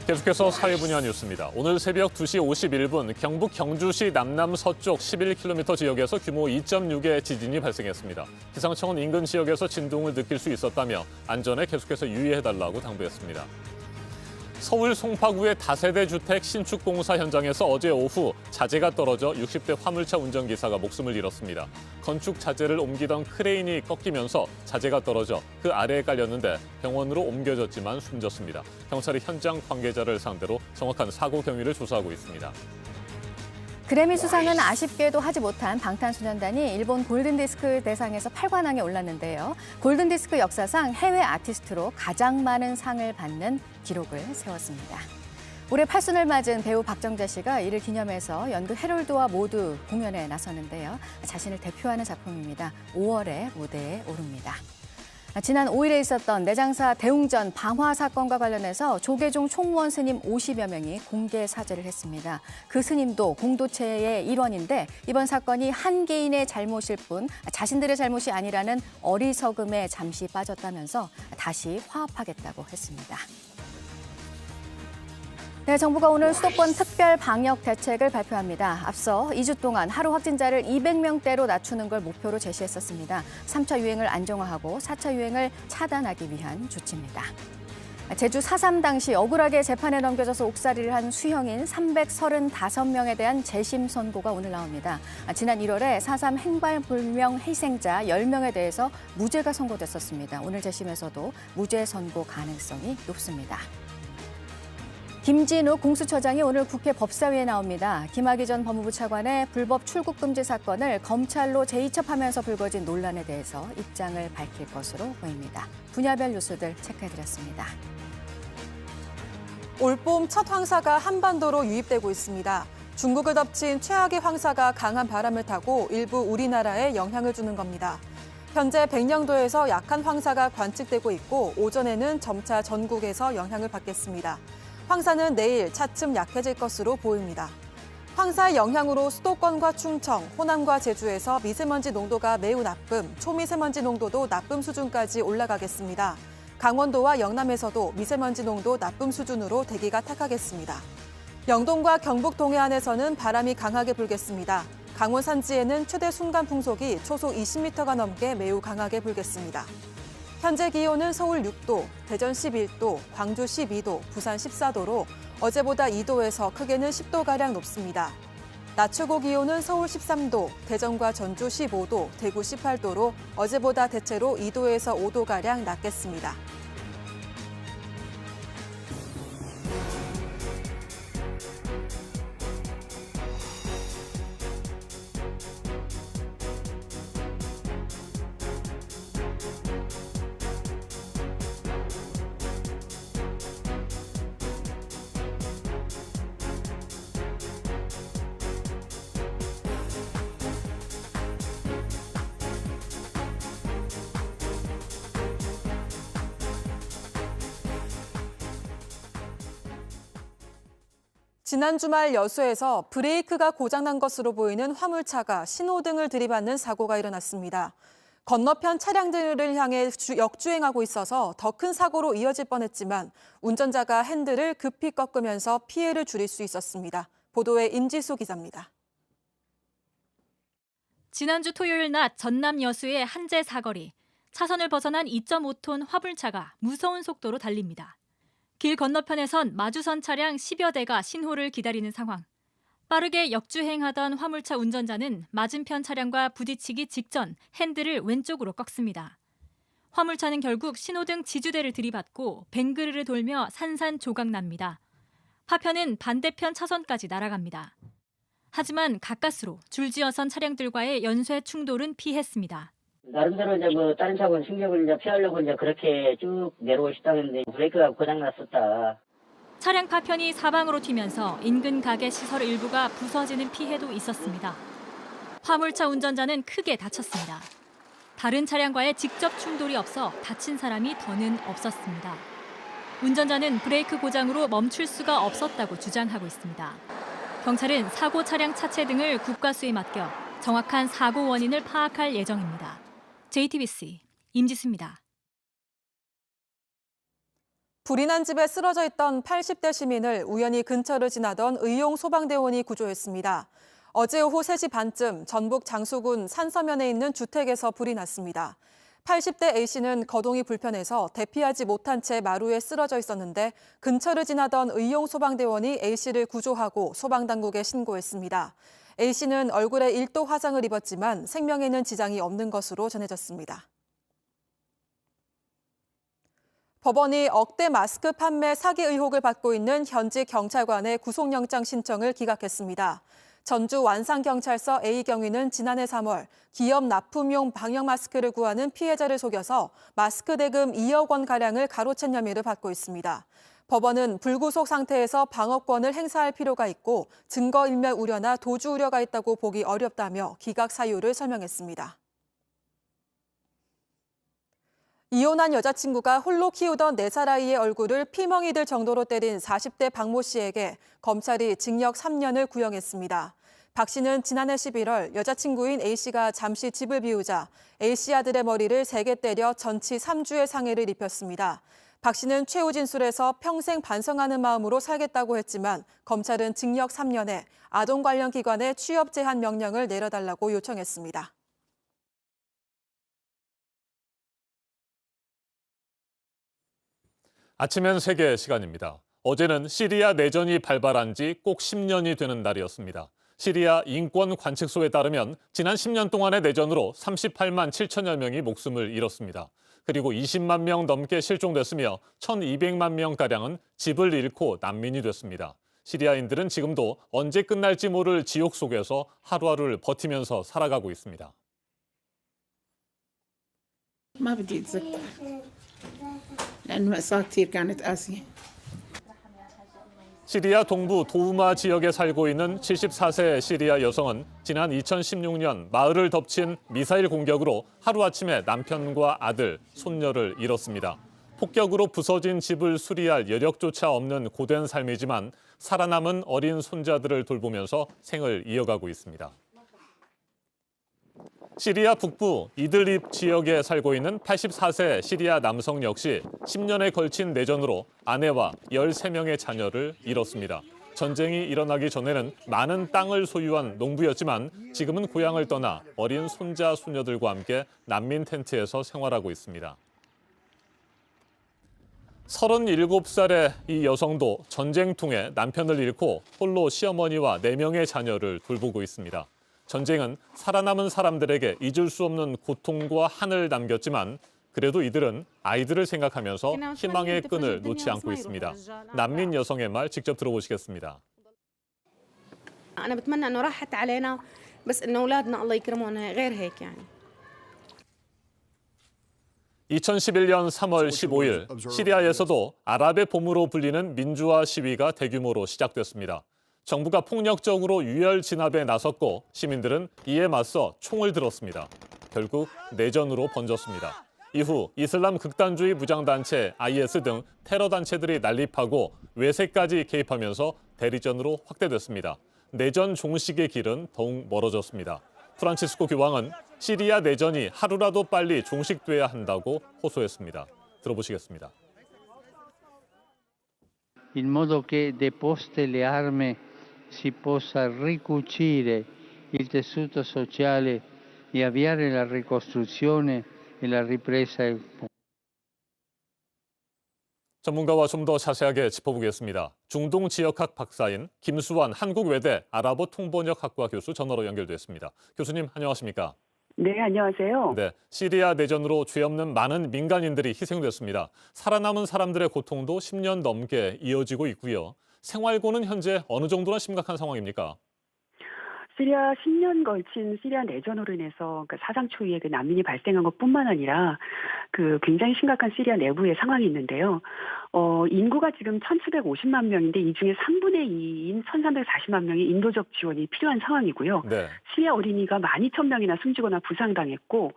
Speaker 1: 계속해서 사회 분야 뉴스입니다. 오늘 새벽 2시 51분 경북 경주시 남남서쪽 11km 지역에서 규모 2.6의 지진이 발생했습니다. 기상청은 인근 지역에서 진동을 느낄 수 있었다며 안전에 계속해서 유의해달라고 당부했습니다. 서울 송파구의 다세대 주택 신축 공사 현장에서 어제 오후 자재가 떨어져 60대 화물차 운전기사가 목숨을 잃었습니다. 건축 자재를 옮기던 크레인이 꺾이면서 자재가 떨어져 그 아래에 깔렸는데 병원으로 옮겨졌지만 숨졌습니다. 경찰이 현장 관계자를 상대로 정확한 사고 경위를 조사하고 있습니다.
Speaker 2: 그래미 수상은 아쉽게도 하지 못한 방탄소년단이 일본 골든디스크 대상에서 8관왕에 올랐는데요. 골든디스크 역사상 해외 아티스트로 가장 많은 상을 받는 기록을 세웠습니다. 올해 8순을 맞은 배우 박정자 씨가 이를 기념해서 연극 해롤드와 모두 공연에 나섰는데요. 자신을 대표하는 작품입니다. 5월에 무대에 오릅니다. 지난 5일에 있었던 내장사 대웅전 방화 사건과 관련해서 조계종 총무원 스님 50여 명이 공개 사죄를 했습니다. 그 스님도 공도체의 일원인데 이번 사건이 한 개인의 잘못일 뿐 자신들의 잘못이 아니라는 어리석음에 잠시 빠졌다면서 다시 화합하겠다고 했습니다. 네, 정부가 오늘 수도권 특별 방역 대책을 발표합니다. 앞서 2주 동안 하루 확진자를 200명대로 낮추는 걸 목표로 제시했었습니다. 3차 유행을 안정화하고 4차 유행을 차단하기 위한 조치입니다. 제주 4.3 당시 억울하게 재판에 넘겨져서 옥살이를 한 수형인 335명에 대한 재심 선고가 오늘 나옵니다. 지난 1월에 4.3 행방불명 희생자 10명에 대해서 무죄가 선고됐었습니다. 오늘 재심에서도 무죄 선고 가능성이 높습니다. 김진욱 공수처장이 오늘 국회 법사위에 나옵니다. 김학의 전 법무부 차관의 불법 출국 금지 사건을 검찰로 재이첩하면서 불거진 논란에 대해서 입장을 밝힐 것으로 보입니다. 분야별 뉴스들 체크해드렸습니다.
Speaker 3: 올봄 첫 황사가 한반도로 유입되고 있습니다. 중국을 덮친 최악의 황사가 강한 바람을 타고 일부 우리나라에 영향을 주는 겁니다. 현재 백령도에서 약한 황사가 관측되고 있고 오전에는 점차 전국에서 영향을 받겠습니다. 황사는 내일 차츰 약해질 것으로 보입니다. 황사의 영향으로 수도권과 충청, 호남과 제주에서 미세먼지 농도가 매우 나쁨, 초미세먼지 농도도 나쁨 수준까지 올라가겠습니다. 강원도와 영남에서도 미세먼지 농도 나쁨 수준으로 대기가 탁하겠습니다. 영동과 경북 동해안에서는 바람이 강하게 불겠습니다. 강원 산지에는 최대 순간 풍속이 초속 20m가 넘게 매우 강하게 불겠습니다. 현재 기온은 서울 6도, 대전 11도, 광주 12도, 부산 14도로 어제보다 2도에서 크게는 10도가량 높습니다. 낮 최고 기온은 서울 13도, 대전과 전주 15도, 대구 18도로 어제보다 대체로 2도에서 5도가량 낮겠습니다. 지난 주말 여수에서 브레이크가 고장난 것으로 보이는 화물차가 신호등을 들이받는 사고가 일어났습니다. 건너편 차량들을 향해 역주행하고 있어서 더 큰 사고로 이어질 뻔했지만 운전자가 핸들을 급히 꺾으면서 피해를 줄일 수 있었습니다. 보도에 임지수 기자입니다.
Speaker 4: 지난주 토요일 낮 전남 여수의 한제 사거리. 차선을 벗어난 2.5톤 화물차가 무서운 속도로 달립니다. 길 건너편에선 마주선 차량 10여 대가 신호를 기다리는 상황. 빠르게 역주행하던 화물차 운전자는 맞은편 차량과 부딪히기 직전 핸들을 왼쪽으로 꺾습니다. 화물차는 결국 신호등 지주대를 들이받고 뱅그르르 돌며 산산조각납니다. 파편은 반대편 차선까지 날아갑니다. 하지만 가까스로 줄지어선 차량들과의 연쇄 충돌은 피했습니다.
Speaker 5: 나름대로 이제 뭐 다른 차고는 충격을 이제 피하려고 이제 그렇게 쭉 내려오시다 했는데 브레이크가 고장났었다.
Speaker 4: 차량 파편이 사방으로 튀면서 인근 가게 시설 일부가 부서지는 피해도 있었습니다. 화물차 운전자는 크게 다쳤습니다. 다른 차량과의 직접 충돌이 없어 다친 사람이 더는 없었습니다. 운전자는 브레이크 고장으로 멈출 수가 없었다고 주장하고 있습니다. 경찰은 사고 차량 차체 등을 국과수에 맡겨 정확한 사고 원인을 파악할 예정입니다. JTBC 임지수입니다.
Speaker 3: 불이 난 집에 쓰러져 있던 80대 시민을 우연히 근처를 지나던 의용 소방대원이 구조했습니다. 어제 오후 3시 반쯤 전북 장수군 산서면에 있는 주택에서 불이 났습니다. 80대 A씨는 거동이 불편해서 대피하지 못한 채 마루에 쓰러져 있었는데 근처를 지나던 의용 소방대원이 A씨를 구조하고 소방당국에 신고했습니다. A씨는 얼굴에 1도 화상을 입었지만 생명에는 지장이 없는 것으로 전해졌습니다. 법원이 억대 마스크 판매 사기 의혹을 받고 있는 현직 경찰관의 구속영장 신청을 기각했습니다. 전주 완산경찰서 A 경위는 지난해 3월 기업 납품용 방역 마스크를 구하는 피해자를 속여서 마스크 대금 2억 원가량을 가로챈 혐의를 받고 있습니다. 법원은 불구속 상태에서 방어권을 행사할 필요가 있고 증거인멸 우려나 도주 우려가 있다고 보기 어렵다며 기각 사유를 설명했습니다. 이혼한 여자친구가 홀로 키우던 4살 아이의 얼굴을 피멍이 들 정도로 때린 40대 박모 씨에게 검찰이 징역 3년을 구형했습니다. 박 씨는 지난해 11월 여자친구인 A 씨가 잠시 집을 비우자 A 씨 아들의 머리를 3개 때려 전치 3주의 상해를 입혔습니다. 박 씨는 최후 진술에서 평생 반성하는 마음으로 살겠다고 했지만 검찰은 징역 3년에 아동 관련 기관에 취업 제한 명령을 내려달라고 요청했습니다.
Speaker 1: 아침엔 세계 시간입니다. 어제는 시리아 내전이 발발한 지 꼭 10년이 되는 날이었습니다. 시리아 인권관측소에 따르면 지난 10년 동안의 내전으로 38만 7천여 명이 목숨을 잃었습니다. 그리고 20만 명 넘게 실종됐으며 1,200만 명가량은 집을 잃고 난민이 됐습니다. 시리아인들은 지금도 언제 끝날지 모를 지옥 속에서 하루하루를 버티면서 살아가고 있습니다. 시리아 동부 도우마 지역에 살고 있는 74세 시리아 여성은 지난 2016년 마을을 덮친 미사일 공격으로 하루아침에 남편과 아들, 손녀를 잃었습니다. 폭격으로 부서진 집을 수리할 여력조차 없는 고된 삶이지만 살아남은 어린 손자들을 돌보면서 생을 이어가고 있습니다. 시리아 북부 이들립 지역에 살고 있는 84세 시리아 남성 역시 10년에 걸친 내전으로 아내와 13명의 자녀를 잃었습니다. 전쟁이 일어나기 전에는 많은 땅을 소유한 농부였지만 지금은 고향을 떠나 어린 손자, 손녀들과 함께 난민 텐트에서 생활하고 있습니다. 37살의 이 여성도 전쟁통에 남편을 잃고 홀로 시어머니와 4명의 자녀를 돌보고 있습니다. 전쟁은 살아남은 사람들에게 잊을 수 없는 고통과 한을 남겼지만 그래도 이들은 아이들을 생각하면서 희망의 끈을 놓지 않고 있습니다. 난민 여성의 말 직접 들어보시겠습니다. 2011년 3월 15일 시리아에서도 아랍의 봄으로 불리는 민주화 시위가 대규모로 시작됐습니다. 정부가 폭력적으로 유혈 진압에 나섰고 시민들은 이에 맞서 총을 들었습니다. 결국 내전으로 번졌습니다. 이후 이슬람 극단주의 무장단체 IS 등 테러 단체들이 난립하고 외세까지 개입하면서 대리전으로 확대됐습니다. 내전 종식의 길은 더욱 멀어졌습니다. 프란치스코 교황은 시리아 내전이 하루라도 빨리 종식돼야 한다고 호소했습니다. 들어보시겠습니다.
Speaker 7: in modo che deposte le armi si possa ricucire il tessuto sociale e avviare la ricostruzione e la ripresa.
Speaker 1: 전문가와 좀 더 자세하게 짚어보겠습니다. 중동 지역학 박사인 김수환 한국외대 아랍어 통번역학과 교수 전화로 연결됐습니다. 교수님 안녕하십니까?
Speaker 6: 네, 안녕하세요.
Speaker 1: 네, 시리아 내전으로 죄 없는 많은 민간인들이 희생됐습니다. 살아남은 사람들의 고통도 10년 넘게 이어지고 있고요. 생활고는 현재 어느 정도나 심각한 상황입니까?
Speaker 6: 시리아 10년 걸친 시리아 내전으로 인해서 사상 초유의 난민이 발생한 것뿐만 아니라 굉장히 심각한 시리아 내부의 상황이 있는데요. 인구가 지금 1,750만 명인데 이 중에 3분의 2인 1,340만 명이 인도적 지원이 필요한 상황이고요.
Speaker 1: 네.
Speaker 6: 시리아 어린이가 12,000명이나 숨지거나 부상당했고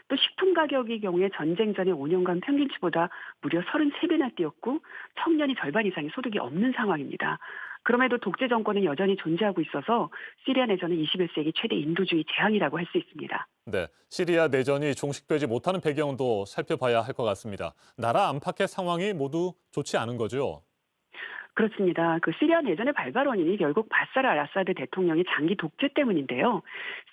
Speaker 6: 또 식품 가격의 경우에 전쟁 전에 5년간 평균치보다 무려 33배나 뛰었고 청년이 절반 이상의 소득이 없는 상황입니다. 그럼에도 독재 정권은 여전히 존재하고 있어서 시리아 내전은 21세기 최대 인도주의 재앙이라고 할 수 있습니다.
Speaker 1: 네, 시리아 내전이 종식되지 못하는 배경도 살펴봐야 할 것 같습니다. 나라 안팎의 상황이 모두 좋지 않은 거죠?
Speaker 6: 그렇습니다. 시리아 내전의 발발 원인이 결국 바사르 알아사드 대통령의 장기 독재 때문인데요.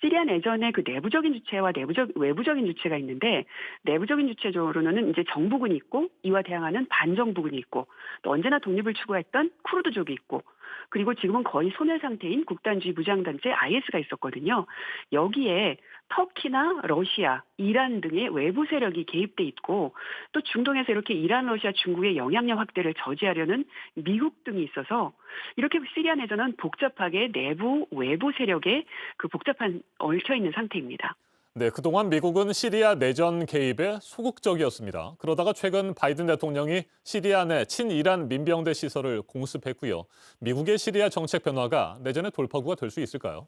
Speaker 6: 시리아 내전의 내부적인 주체와 외부적인 주체가 있는데 내부적인 주체적으로는 이제 정부군이 있고 이와 대항하는 반정부군이 있고 또 언제나 독립을 추구했던 쿠르드족이 있고 그리고 지금은 거의 소멸 상태인 국단주의 무장단체 IS가 있었거든요. 여기에 터키나 러시아, 이란 등의 외부 세력이 개입돼 있고 또 중동에서 이렇게 이란, 러시아, 중국의 영향력 확대를 저지하려는 미국 등이 있어서 이렇게 시리아 내전은 복잡하게 내부, 외부 세력에 복잡한 얽혀 있는 상태입니다.
Speaker 1: 네, 그동안 미국은 시리아 내전 개입에 소극적이었습니다. 그러다가 최근 바이든 대통령이 시리아 내 친이란 민병대 시설을 공습했고요. 미국의 시리아 정책 변화가 내전의 돌파구가 될 수 있을까요?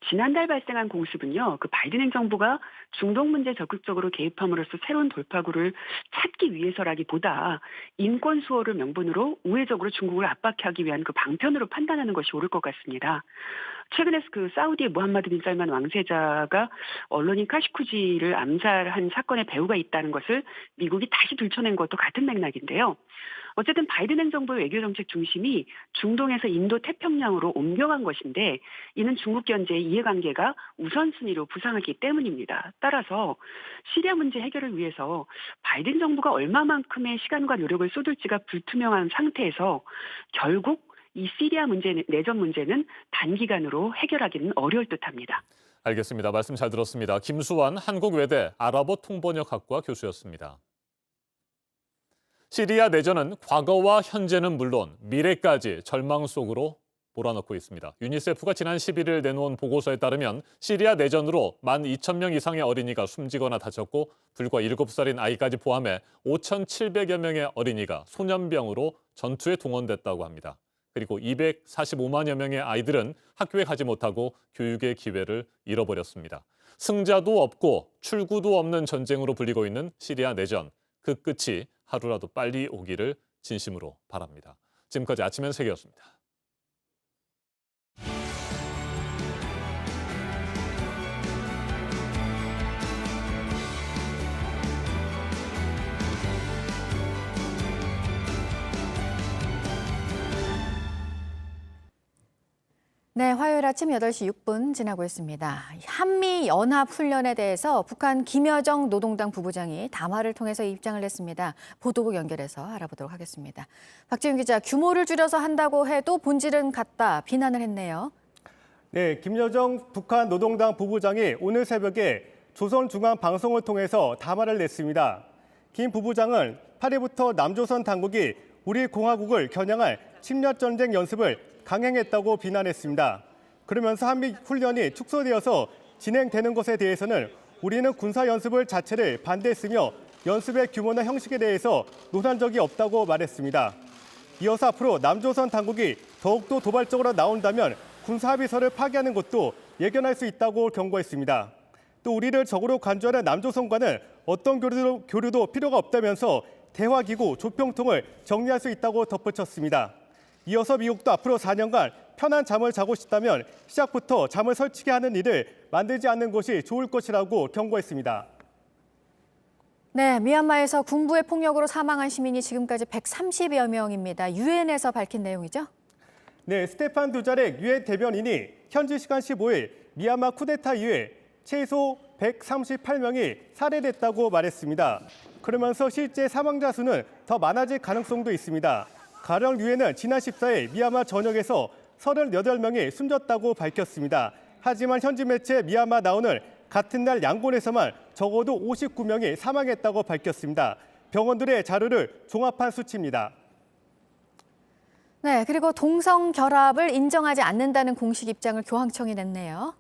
Speaker 6: 지난달 발생한 공습은요, 바이든 행정부가 중동 문제에 적극적으로 개입함으로써 새로운 돌파구를 찾기 위해서라기보다 인권 수호를 명분으로 우회적으로 중국을 압박하기 위한 방편으로 판단하는 것이 옳을 것 같습니다. 최근에 사우디의 무함마드 빈 살만 왕세자가 언론인 카시쿠지를 암살한 사건의 배후가 있다는 것을 미국이 다시 들춰낸 것도 같은 맥락인데요. 어쨌든 바이든 행정부의 외교정책 중심이 중동에서 인도 태평양으로 옮겨간 것인데 이는 중국 견제의 이해관계가 우선순위로 부상하기 때문입니다. 따라서 시리아 문제 해결을 위해서 바이든 정부가 얼마만큼의 시간과 노력을 쏟을지가 불투명한 상태에서 결국 이 시리아 문제, 내전 문제는 단기간으로 해결하기는 어려울 듯합니다.
Speaker 1: 알겠습니다. 말씀 잘 들었습니다. 김수환 한국외대 아랍어 통번역학과 교수였습니다. 시리아 내전은 과거와 현재는 물론 미래까지 절망 속으로 몰아넣고 있습니다. 유니세프가 지난 11일 내놓은 보고서에 따르면 시리아 내전으로 12,000명 이상의 어린이가 숨지거나 다쳤고 불과 7살인 아이까지 포함해 5,700여 명의 어린이가 소년병으로 전투에 동원됐다고 합니다. 그리고 245만여 명의 아이들은 학교에 가지 못하고 교육의 기회를 잃어버렸습니다. 승자도 없고 출구도 없는 전쟁으로 불리고 있는 시리아 내전. 그 끝이 하루라도 빨리 오기를 진심으로 바랍니다. 지금까지 아침엔 세계였습니다.
Speaker 2: 네, 화요일 아침 8시 6분 지나고 있습니다. 한미연합훈련에 대해서 북한 김여정 노동당 부부장이 담화를 통해서 입장을 냈습니다. 보도국 연결해서 알아보도록 하겠습니다. 박지훈 기자, 규모를 줄여서 한다고 해도 본질은 같다, 비난을 했네요.
Speaker 9: 네, 김여정 북한 노동당 부부장이 오늘 새벽에 조선중앙방송을 통해서 담화를 냈습니다. 김 부부장은 8일부터 남조선 당국이 우리 공화국을 겨냥할 침략전쟁 연습을 강행했다고 비난했습니다. 그러면서 한미 훈련이 축소되어서 진행되는 것에 대해서는 우리는 군사 연습을 자체를 반대했으며 연습의 규모나 형식에 대해서 논한 적이 없다고 말했습니다. 이어서 앞으로 남조선 당국이 더욱더 도발적으로 나온다면 군사 합의서를 파기하는 것도 예견할 수 있다고 경고했습니다. 또 우리를 적으로 간주하는 남조선과는 어떤 교류도 필요가 없다면서 대화기구 조평통을 정리할 수 있다고 덧붙였습니다. 이어서 미국도 앞으로 4년간 편한 잠을 자고 싶다면 시작부터 잠을 설치게 하는 일을 만들지 않는 것이 좋을 것이라고 경고했습니다.
Speaker 2: 네, 미얀마에서 군부의 폭력으로 사망한 시민이 지금까지 130여 명입니다. 유엔에서 밝힌 내용이죠?
Speaker 9: 네, 스테판 두자렉 유엔 대변인이 현지 시간 15일 미얀마 쿠데타 이후에 최소 138명이 살해됐다고 말했습니다. 그러면서 실제 사망자 수는 더 많아질 가능성도 있습니다. 가령 유엔은 지난 14일 미얀마 전역에서 38명이 숨졌다고 밝혔습니다. 하지만 현지 매체 미얀마 나우는 같은 날 양곤에서만 적어도 59명이 사망했다고 밝혔습니다. 병원들의 자료를 종합한 수치입니다.
Speaker 2: 네, 그리고 동성 결합을 인정하지 않는다는 공식 입장을 교황청이 냈네요.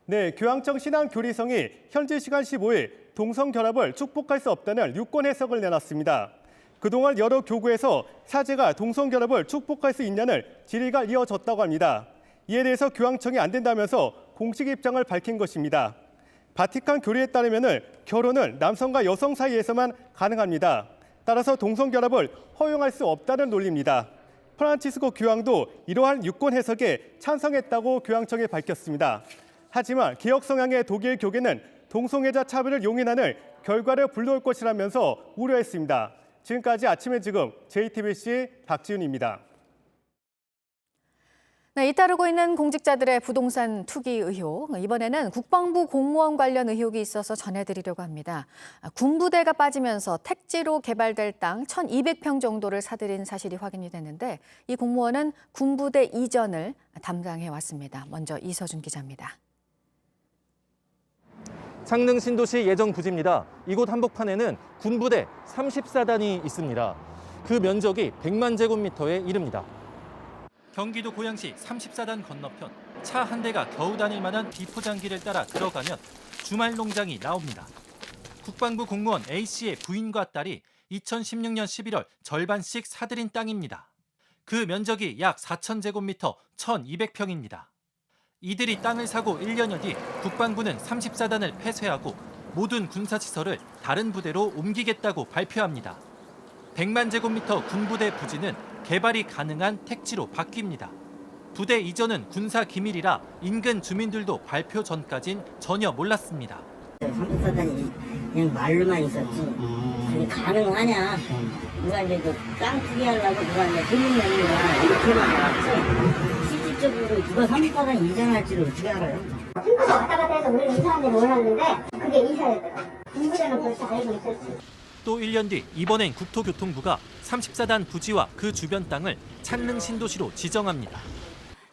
Speaker 9: 네, 교황청 신앙교리성이 현지 시간 15일 동성 결합을 축복할 수 없다는 유권 해석을 내놨습니다. 그동안 여러 교구에서 사제가 동성 결합을 축복할 수 있냐는 질의가 이어졌다고 합니다. 이에 대해서 교황청이 안 된다면서 공식 입장을 밝힌 것입니다. 바티칸 교리에 따르면 결혼은 남성과 여성 사이에서만 가능합니다. 따라서 동성 결합을 허용할 수 없다는 논리입니다. 프란치스코 교황도 이러한 유권 해석에 찬성했다고 교황청에 밝혔습니다. 하지만 개혁 성향의 독일 교계는 동성애자 차별을 용인하는 결과를 불러올 것이라면서 우려했습니다. 지금까지 아침에 지금 JTBC 박지훈입니다.
Speaker 2: 네, 잇따르고 있는 공직자들의 부동산 투기 의혹. 이번에는 국방부 공무원 관련 의혹이 있어서 전해드리려고 합니다. 군부대가 빠지면서 택지로 개발될 땅 1,200평 정도를 사들인 사실이 확인이 됐는데 이 공무원은 군부대 이전을 담당해 왔습니다. 먼저 이서준 기자입니다.
Speaker 8: 창릉 신도시 예정 부지입니다. 이곳 한복판에는 군부대 34단이 있습니다. 그 면적이 100만 제곱미터에 이릅니다. 경기도 고양시 34단 건너편 차 한 대가 겨우 다닐 만한 비포장길을 따라 들어가면 주말 농장이 나옵니다. 국방부 공무원 A씨의 부인과 딸이 2016년 11월 절반씩 사들인 땅입니다. 그 면적이 약 4,000제곱미터 1,200평입니다. 이들이 땅을 사고 1년여 뒤 국방부는 34단을 폐쇄하고 모든 군사시설을 다른 부대로 옮기겠다고 발표합니다. 100만 제곱미터 군부대 부지는 개발이 가능한 택지로 바뀝니다. 부대 이전은 군사 기밀이라 인근 주민들도 발표 전까진 전혀 몰랐습니다.
Speaker 11: 34단이 그냥 말로만 있었지. 그게 가능하냐. 누가 이제 그 땅 투기하려고 누가 이제 돈을 내는 거야. 이렇게만 알았지. 실질적으로 누가 34단 이전할지를 어떻게 알아요?
Speaker 23: 친구가 왔다 갔다 해서 우리는 이 사람들이 몰랐는데 그게 이사였더라고요. 군부대는 벌써 알고 있었지.
Speaker 8: 또 1년 뒤 이번엔 국토교통부가 34단 부지와 그 주변 땅을 창릉 신도시로 지정합니다.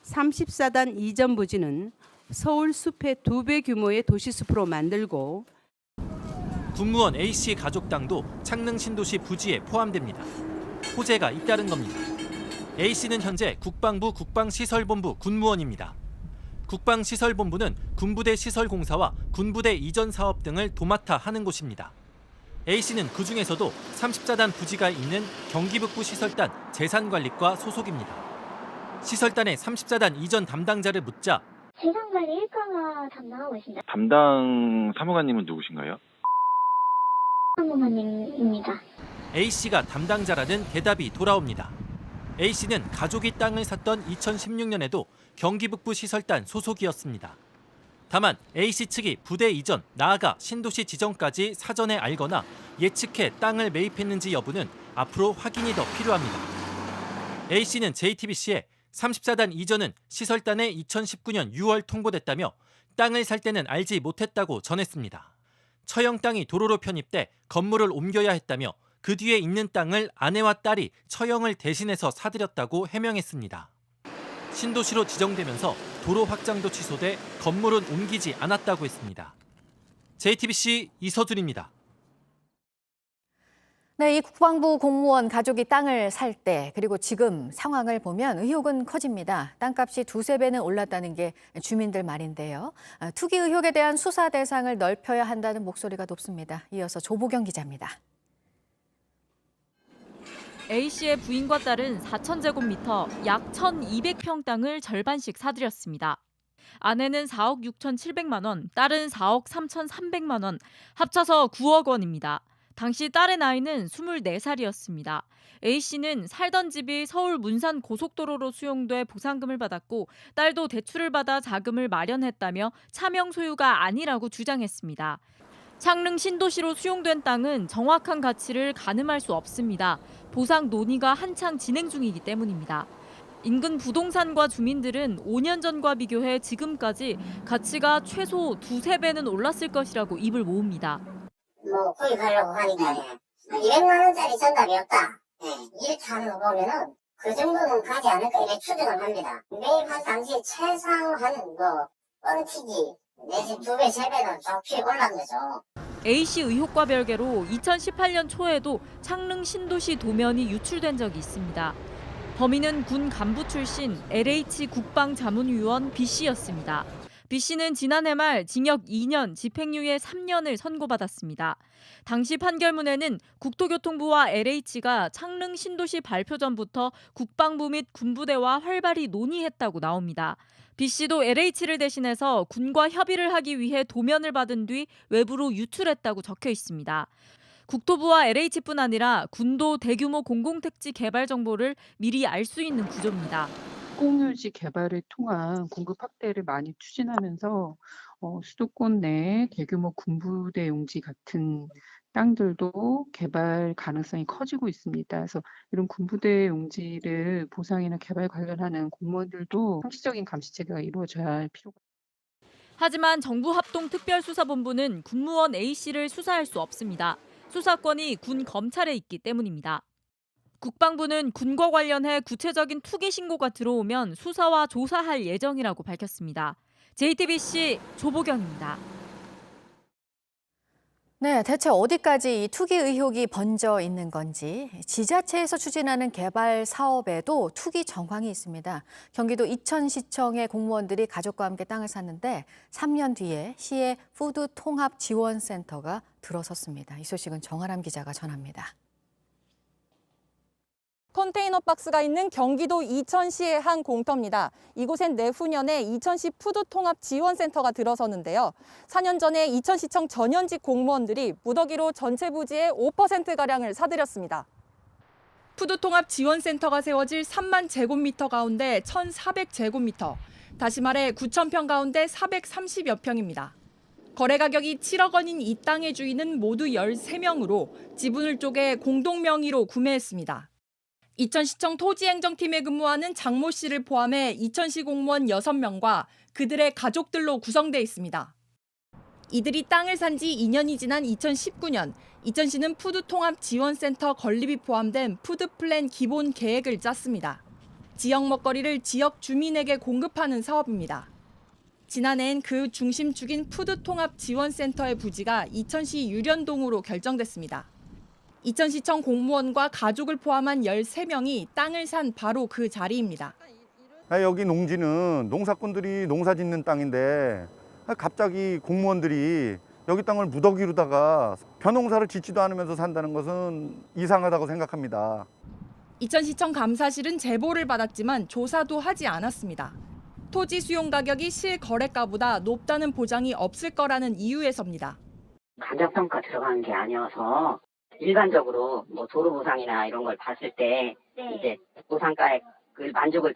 Speaker 24: 34단 이전 부지는 서울 숲의 2배 규모의 도시숲으로 만들고
Speaker 8: 군무원 A씨 가족 땅도 창릉 신도시 부지에 포함됩니다. 호재가 잇따른 겁니다. A씨는 현재 국방부 국방시설본부 군무원입니다. 국방시설본부는 군부대 시설공사와 군부대 이전 사업 등을 도맡아 하는 곳입니다. A씨는 그중에서도 34단 부지가 있는 경기북부 시설단 재산관리과 소속입니다. 시설단의 34단 이전 담당자를 묻자
Speaker 23: 재산관리 1과가 담당하고 있습니다.
Speaker 25: 담당 사무관님은 누구신가요?
Speaker 23: 사무관님입니다.
Speaker 8: A씨가 담당자라는 대답이 돌아옵니다. A씨는 가족이 땅을 샀던 2016년에도 경기북부 시설단 소속이었습니다. 다만 A씨 측이 부대 이전, 나아가 신도시 지정까지 사전에 알거나 예측해 땅을 매입했는지 여부는 앞으로 확인이 더 필요합니다. A씨는 JTBC에 34단 이전은 시설단에 2019년 6월 통보됐다며 땅을 살 때는 알지 못했다고 전했습니다. 처형 땅이 도로로 편입돼 건물을 옮겨야 했다며 그 뒤에 있는 땅을 아내와 딸이 처형을 대신해서 사들였다고 해명했습니다. 신도시로 지정되면서 도로 확장도 취소돼 건물은 옮기지 않았다고 했습니다. JTBC 이서준입니다.
Speaker 2: 네, 이 국방부 공무원 가족이 땅을 살 때 그리고 지금 상황을 보면 의혹은 커집니다. 땅값이 2~3배는 올랐다는 게 주민들 말인데요. 투기 의혹에 대한 수사 대상을 넓혀야 한다는 목소리가 높습니다. 이어서 조보경 기자입니다.
Speaker 4: A씨의 부인과 딸은 4,000제곱미터 약 1,200평 땅을 절반씩 사들였습니다. 아내는 4억 6,700만 원, 딸은 4억 3,300만 원, 합쳐서 9억 원입니다. 당시 딸의 나이는 24살이었습니다. A씨는 살던 집이 서울 문산 고속도로로 수용돼 보상금을 받았고 딸도 대출을 받아 자금을 마련했다며 차명 소유가 아니라고 주장했습니다. 창릉 신도시로 수용된 땅은 정확한 가치를 가늠할 수 없습니다. 보상 논의가 한창 진행 중이기 때문입니다. 인근 부동산과 주민들은 5년 전과 비교해 지금까지 가치가 최소 2~3배는 올랐을 것이라고 입을 모읍니다.
Speaker 23: 뭐 거기 가려고 하니까 200만 원짜리 전답이 없다. 이렇게 하는 거 보면은 그 정도는 가지 않을까 이렇게 추정을 합니다. 매입할 당시에 최상 뭐 뻥튀기 내지 2배, 3배는 좋게 올란 거죠.
Speaker 4: A씨 의혹과 별개로 2018년 초에도 창릉 신도시 도면이 유출된 적이 있습니다. 범인은 군 간부 출신 LH 국방자문위원 B씨였습니다. B씨는 지난해 말 징역 2년, 집행유예 3년을 선고받았습니다. 당시 판결문에는 국토교통부와 LH가 창릉 신도시 발표 전부터 국방부 및 군부대와 활발히 논의했다고 나옵니다. B씨도 LH를 대신해서 군과 협의를 하기 위해 도면을 받은 뒤 외부로 유출했다고 적혀 있습니다. 국토부와 LH뿐 아니라 군도 대규모 공공택지 개발 정보를 미리 알 수 있는 구조입니다.
Speaker 10: 공유지 개발을 통한 공급 확대를 많이 추진하면서 수도권 내 대규모 군부대 용지 같은 땅들도 개발 가능성이 커지고 있습니다. 그래서 이런 군부대 용지를 보상이나 개발 관련하는 공무원들도 상시적인 감시 체계가 이루어져야 할 필요가 있습니다.
Speaker 4: 하지만 정부합동특별수사본부는 군무원 A씨를 수사할 수 없습니다. 수사권이 군 검찰에 있기 때문입니다. 국방부는 군과 관련해 구체적인 투기 신고가 들어오면 수사와 조사할 예정이라고 밝혔습니다. JTBC 조보경입니다.
Speaker 2: 네, 대체 어디까지 이 투기 의혹이 번져 있는 건지 지자체에서 추진하는 개발 사업에도 투기 정황이 있습니다. 경기도 이천시청의 공무원들이 가족과 함께 땅을 샀는데 3년 뒤에 시의 푸드 통합 지원센터가 들어섰습니다. 이 소식은 정아람 기자가 전합니다.
Speaker 3: 컨테이너 박스가 있는 경기도 이천시의 한 공터입니다. 이곳엔 내후년에 이천시 푸드통합지원센터가 들어서는데요. 4년 전에 이천시청 전현직 공무원들이 무더기로 전체 부지의 5%가량을 사들였습니다. 푸드통합지원센터가 세워질 3만 제곱미터 가운데 1,400제곱미터, 다시 말해 9,000평 가운데 430여 평입니다. 거래 가격이 7억 원인 이 땅의 주인은 모두 13명으로 지분을 쪼개 공동 명의로 구매했습니다. 이천시청 토지행정팀에 근무하는 장모 씨를 포함해 이천시 공무원 6명과 그들의 가족들로 구성돼 있습니다. 이들이 땅을 산 지 2년이 지난 2019년, 이천시는 푸드통합지원센터 건립이 포함된 푸드플랜 기본 계획을 짰습니다. 지역 먹거리를 지역 주민에게 공급하는 사업입니다. 지난해엔 그 중심축인 푸드통합지원센터의 부지가 이천시 유련동으로 결정됐습니다. 이천시청 공무원과 가족을 포함한 13명이 땅을 산 바로 그 자리입니다.
Speaker 12: 여기 농지는 농사꾼들이 농사 짓는 땅인데 갑자기 공무원들이 여기 땅을 무더기로다가 벼농사를 짓지도 않으면서 산다는 것은 이상하다고 생각합니다.
Speaker 3: 이천시청 감사실은 제보를 받았지만 조사도 하지 않았습니다. 토지 수용 가격이 실거래가보다 높다는 보장이 없을 거라는 이유에서입니다.
Speaker 5: 감정평가 들어가는 게 아니어서 일반적으로 뭐 도로 보상이나 이런 걸 봤을 때 이제 보상가액 만족을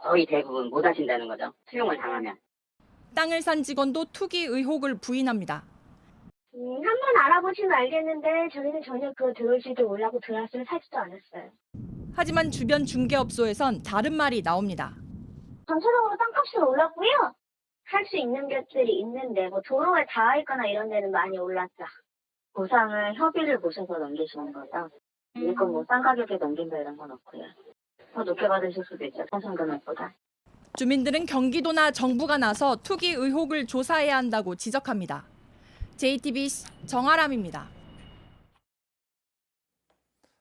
Speaker 5: 거의 대부분 못 하신다는 거죠. 수용을 당하면.
Speaker 3: 땅을 산 직원도 투기 의혹을 부인합니다.
Speaker 23: 한번 알아보시면 알겠는데 저희는 전혀 그거 들어올지도 몰라고 들어왔으면 사지도 않았어요.
Speaker 3: 하지만 주변 중개업소에선 다른 말이 나옵니다.
Speaker 23: 전체적으로 땅값은 올랐고요. 할 수 있는 것들이 있는데 뭐 도로에 닿아 있거나 이런 데는 많이 올랐죠. 보상을 협의를 보셔서 넘기시는 거죠. 이건 뭐 싼 가격에 넘긴다 이런 건 없고요. 더 높게 받으실 수도 있죠. 산성 금액보다.
Speaker 3: 주민들은 경기도나 정부가 나서 투기 의혹을 조사해야 한다고 지적합니다. JTBC 정아람입니다.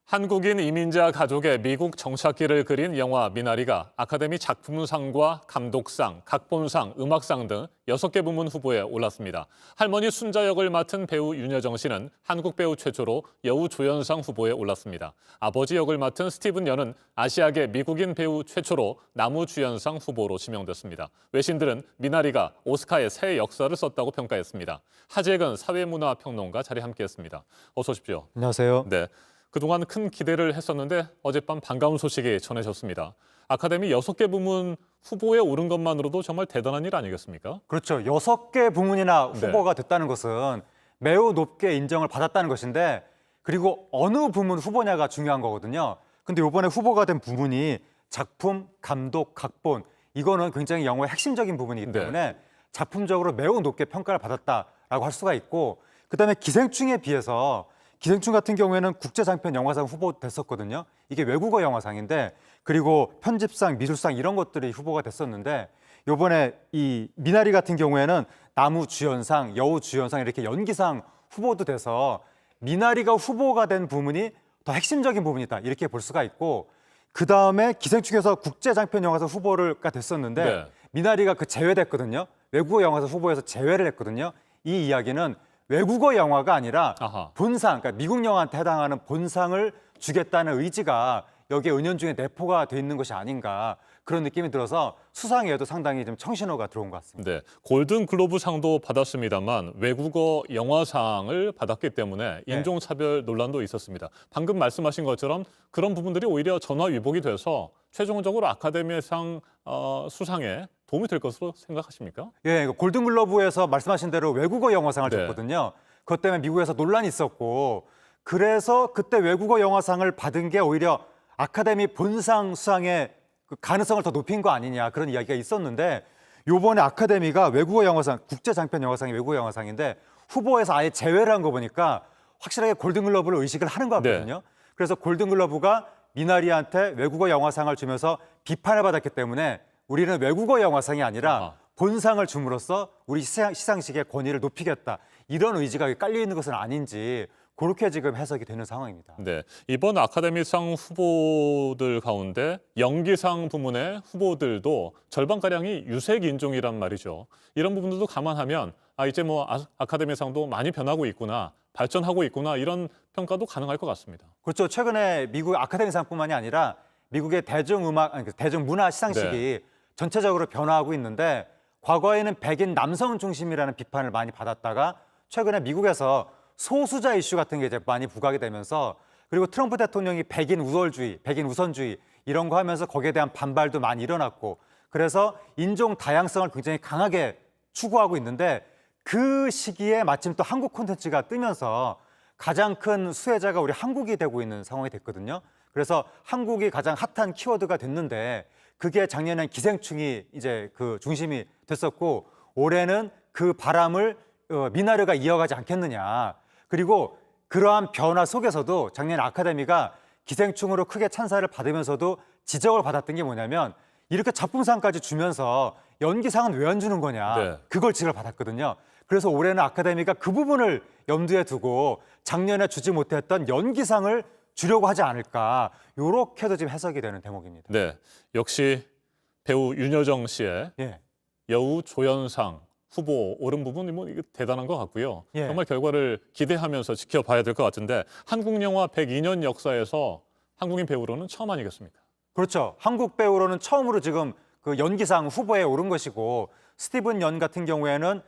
Speaker 1: 한국인 이민자 가족의 미국 정착기를 그린 영화 미나리가 아카데미 작품상과 감독상, 각본상, 음악상 등 6개 부문 후보에 올랐습니다. 할머니 순자 역을 맡은 배우 윤여정 씨는 한국 배우 최초로 여우 조연상 후보에 올랐습니다. 아버지 역을 맡은 스티븐 연은 아시아계 미국인 배우 최초로 남우주연상 후보로 지명됐습니다. 외신들은 미나리가 오스카의 새 역사를 썼다고 평가했습니다. 하재근 사회문화평론가 자리 함께했습니다. 어서 오십시오.
Speaker 14: 안녕하세요.
Speaker 1: 네. 그동안 큰 기대를 했었는데 어젯밤 반가운 소식이 전해졌습니다. 아카데미 6개 부문 후보에 오른 것만으로도 정말 대단한 일 아니겠습니까?
Speaker 14: 그렇죠. 6개 부문이나 후보가 됐다는 것은 매우 높게 인정을 받았다는 것인데 그리고 어느 부문 후보냐가 중요한 거거든요. 근데 이번에 후보가 된 부문이 작품, 감독, 각본 이거는 굉장히 영화의 핵심적인 부분이기 때문에 작품적으로 매우 높게 평가를 받았다라고 할 수가 있고 그다음에 기생충에 비해서 기생충 같은 경우에는 국제장편 영화상 후보 됐었거든요. 이게 외국어 영화상인데 그리고 편집상, 미술상 이런 것들이 후보가 됐었는데 이번에 이 미나리 같은 경우에는 나무주연상, 여우주연상 이렇게 연기상 후보도 돼서 미나리가 후보가 된 부분이 더 핵심적인 부분이다 이렇게 볼 수가 있고 그다음에 기생충에서 국제장편 영화상 후보가 됐었는데
Speaker 1: 네.
Speaker 14: 미나리가 그 제외됐거든요. 외국어 영화상 후보에서 제외를 했거든요. 이 이야기는 외국어 영화가 아니라 본상, 그러니까 미국 영화한테 해당하는 본상을 주겠다는 의지가 여기에 은연중에 내포가 돼 있는 것이 아닌가 그런 느낌이 들어서 수상에도 상당히 좀 청신호가 들어온 것 같습니다.
Speaker 1: 네, 골든 글로브 상도 받았습니다만 외국어 영화상을 받았기 때문에 인종차별 논란도 있었습니다. 방금 말씀하신 것처럼 그런 부분들이 오히려 전화위복이 돼서 최종적으로 아카데미상 수상에 도움이 될 것으로 생각하십니까?
Speaker 14: 예, 골든 글로브에서 말씀하신 대로 외국어 영화상을 줬거든요. 그것 때문에 미국에서 논란이 있었고 그래서 그때 외국어 영화상을 받은 게 오히려 아카데미 본상 수상의 그 가능성을 더 높인 거 아니냐 그런 이야기가 있었는데 이번에 아카데미가 외국어 영화상, 국제장편 영화상이 외국어 영화상인데 후보에서 아예 제외를 한 거 보니까 확실하게 골든글러브를 의식을 하는 것 같거든요. 그래서 골든글러브가 미나리한테 외국어 영화상을 주면서 비판을 받았기 때문에 우리는 외국어 영화상이 아니라 본상을 줌으로써 우리 시상식의 권위를 높이겠다. 이런 의지가 깔려 있는 것은 아닌지 그렇게 지금 해석이 되는 상황입니다.
Speaker 1: 네, 이번 아카데미상 후보들 가운데 연기상 부문의 후보들도 절반가량이 유색 인종이란 말이죠. 이런 부분들도 감안하면 이제 뭐 아카데미상도 많이 변하고 있구나, 발전하고 있구나 이런 평가도 가능할 것 같습니다.
Speaker 14: 그렇죠. 최근에 미국 아카데미상뿐만이 아니라 미국의 대중문화 시상식이 전체적으로 변화하고 있는데 과거에는 백인 남성 중심이라는 비판을 많이 받았다가 최근에 미국에서 소수자 이슈 같은 게 이제 많이 부각이 되면서 그리고 트럼프 대통령이 백인 우월주의, 백인 우선주의 이런 거 하면서 거기에 대한 반발도 많이 일어났고 그래서 인종 다양성을 굉장히 강하게 추구하고 있는데 그 시기에 마침 또 한국 콘텐츠가 뜨면서 가장 큰 수혜자가 우리 한국이 되고 있는 상황이 됐거든요. 그래서 한국이 가장 핫한 키워드가 됐는데 그게 작년엔 기생충이 이제 그 중심이 됐었고 올해는 그 바람을 미나리가 이어가지 않겠느냐. 그리고 그러한 변화 속에서도 작년 아카데미가 기생충으로 크게 찬사를 받으면서도 지적을 받았던 게 뭐냐면 이렇게 작품상까지 주면서 연기상은 왜 안 주는 거냐. 그걸 지적을 받았거든요. 그래서 올해는 아카데미가 그 부분을 염두에 두고 작년에 주지 못했던 연기상을 주려고 하지 않을까. 이렇게도 지금 해석이 되는 대목입니다.
Speaker 1: 네, 역시 배우 윤여정 씨의 여우 조연상 후보 오른 부분이 뭐 이거 대단한 것 같고요. 정말 결과를 기대하면서 지켜봐야 될 것 같은데 한국 영화 102년 역사에서 한국인 배우로는 처음 아니겠습니까?
Speaker 14: 그렇죠. 한국 배우로는 처음으로 지금 그 연기상 후보에 오른 것이고 스티븐 연 같은 경우에는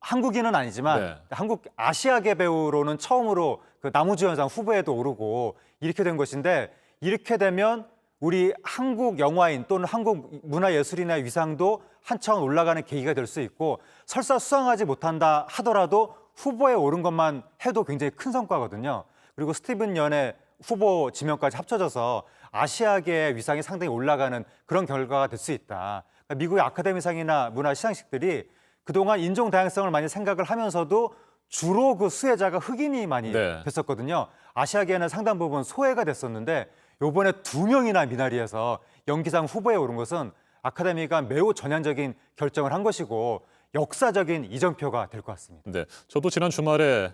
Speaker 14: 한국인은 아니지만 한국 아시아계 배우로는 처음으로 그 나무주연상 후보에도 오르고 이렇게 된 것인데 이렇게 되면 우리 한국 영화인 또는 한국 문화예술인의 위상도 한 차원 올라가는 계기가 될 수 있고 설사 수상하지 못한다 하더라도 후보에 오른 것만 해도 굉장히 큰 성과거든요. 그리고 스티븐 연의 후보 지명까지 합쳐져서 아시아계의 위상이 상당히 올라가는 그런 결과가 될 수 있다. 그러니까 미국의 아카데미상이나 문화 시상식들이 그동안 인종 다양성을 많이 생각을 하면서도 주로 그 수혜자가 흑인이 많이 됐었거든요. 아시아계는 상당 부분 소외가 됐었는데 이번에 2명이나 미나리에서 연기상 후보에 오른 것은 아카데미가 매우 전향적인 결정을 한 것이고 역사적인 이정표가 될 것 같습니다.
Speaker 1: 네, 저도 지난 주말에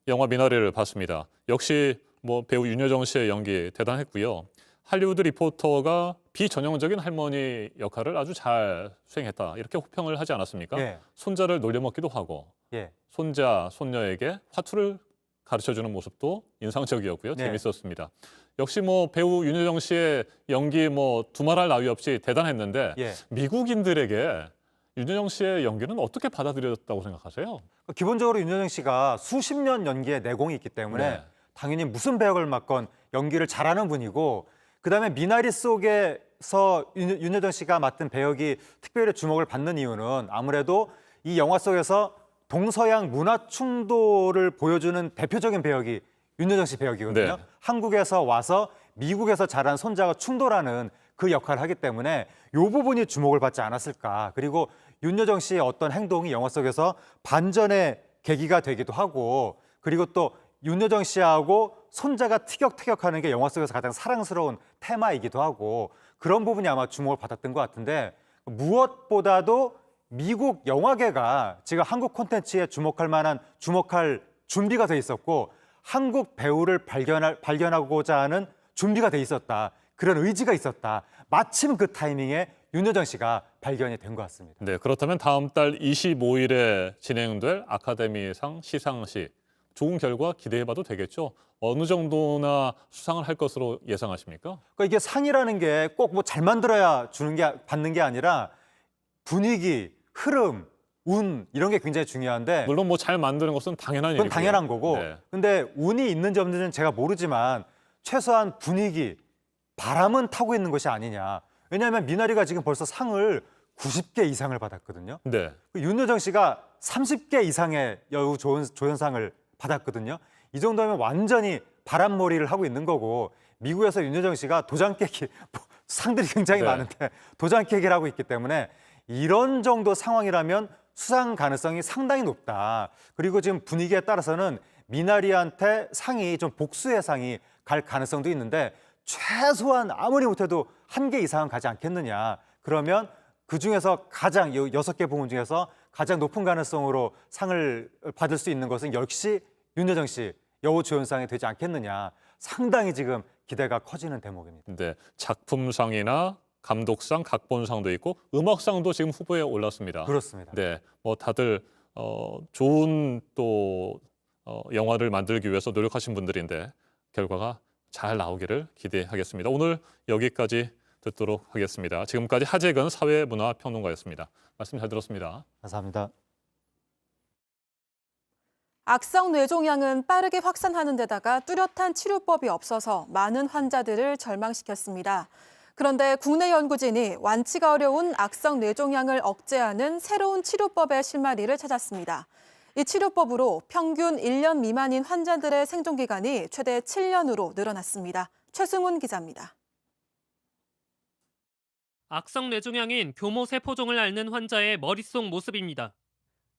Speaker 1: 영화 미나리를 봤습니다. 역시 뭐 배우 윤여정 씨의 연기 대단했고요. 할리우드 리포터가 비전형적인 할머니 역할을 아주 잘 수행했다 이렇게 호평을 하지 않았습니까? 손자를 놀려먹기도 하고 손자, 손녀에게 화투를 가르쳐주는 모습도 인상적이었고요. 재밌었습니다. 역시 뭐 배우 윤여정 씨의 연기 뭐 두말할 나위 없이 대단했는데 미국인들에게 윤여정 씨의 연기는 어떻게 받아들여졌다고 생각하세요?
Speaker 14: 기본적으로 윤여정 씨가 수십 년 연기의 내공이 있기 때문에 당연히 무슨 배역을 맡건 연기를 잘하는 분이고 그다음에 미나리 속에서 윤여정 씨가 맡은 배역이 특별히 주목을 받는 이유는 아무래도 이 영화 속에서 동서양 문화 충돌을 보여주는 대표적인 배역이 윤여정 씨 배역이거든요. 한국에서 와서 미국에서 자란 손자가 충돌하는 그 역할을 하기 때문에 이 부분이 주목을 받지 않았을까. 그리고 윤여정 씨의 어떤 행동이 영화 속에서 반전의 계기가 되기도 하고 그리고 또 윤여정 씨하고 손자가 티격태격하는 게 영화 속에서 가장 사랑스러운 테마이기도 하고 그런 부분이 아마 주목을 받았던 것 같은데 무엇보다도 미국 영화계가 지금 한국 콘텐츠에 주목할 준비가 돼 있었고 한국 배우를 발견하고자 하는 준비가 돼 있었다. 그런 의지가 있었다. 마침 그 타이밍에 윤여정 씨가 발견이 된 것 같습니다.
Speaker 1: 네, 그렇다면 다음 달 25일에 진행될 아카데미상 시상식 좋은 결과 기대해봐도 되겠죠? 어느 정도나 수상을 할 것으로 예상하십니까?
Speaker 14: 그러니까 이게 상이라는 게 꼭 뭐 잘 만들어야 받는 게 아니라 분위기, 흐름, 운 이런 게 굉장히 중요한데
Speaker 1: 물론 뭐 잘 만드는 것은 당연한
Speaker 14: 그건
Speaker 1: 일이고요.
Speaker 14: 당연한 거고
Speaker 1: 네.
Speaker 14: 근데 운이 있는지 없는지는 제가 모르지만 최소한 분위기, 바람은 타고 있는 것이 아니냐. 왜냐하면 미나리가 지금 벌써 상을 90개 이상을 받았거든요.
Speaker 1: 네.
Speaker 14: 윤여정 씨가 30개 이상의 여우 조연상을 받았거든요. 이 정도면 완전히 바람몰이를 하고 있는 거고 미국에서 윤여정 씨가 도장 깨기 상들이 굉장히
Speaker 1: 네.
Speaker 14: 많은데 도장 깨기를 하고 있기 때문에 이런 정도 상황이라면 수상 가능성이 상당히 높다. 그리고 지금 분위기에 따라서는 미나리한테 상이 좀 복수의 상이 갈 가능성도 있는데 최소한 아무리 못해도 1개 이상은 가지 않겠느냐. 그러면 그중에서 가장 6개 부문 중에서 가장 높은 가능성으로 상을 받을 수 있는 것은 역시 윤여정 씨 여우조연상이 되지 않겠느냐. 상당히 지금 기대가 커지는 대목입니다.
Speaker 1: 네, 작품상이나 감독상, 각본상도 있고 음악상도 지금 후보에 올랐습니다.
Speaker 14: 그렇습니다.
Speaker 1: 네, 뭐 다들 좋은 또 영화를 만들기 위해서 노력하신 분들인데 결과가 잘 나오기를 기대하겠습니다. 오늘 여기까지 듣도록 하겠습니다. 지금까지 하재근 사회문화평론가였습니다. 말씀 잘 들었습니다.
Speaker 14: 감사합니다.
Speaker 3: 악성 뇌종양은 빠르게 확산하는 데다가 뚜렷한 치료법이 없어서 많은 환자들을 절망시켰습니다. 그런데 국내 연구진이 완치가 어려운 악성 뇌종양을 억제하는 새로운 치료법의 실마리를 찾았습니다. 이 치료법으로 평균 1년 미만인 환자들의 생존 기간이 최대 7년으로 늘어났습니다. 최승훈 기자입니다.
Speaker 15: 악성 뇌종양인 교모세포종을 앓는 환자의 머릿속 모습입니다.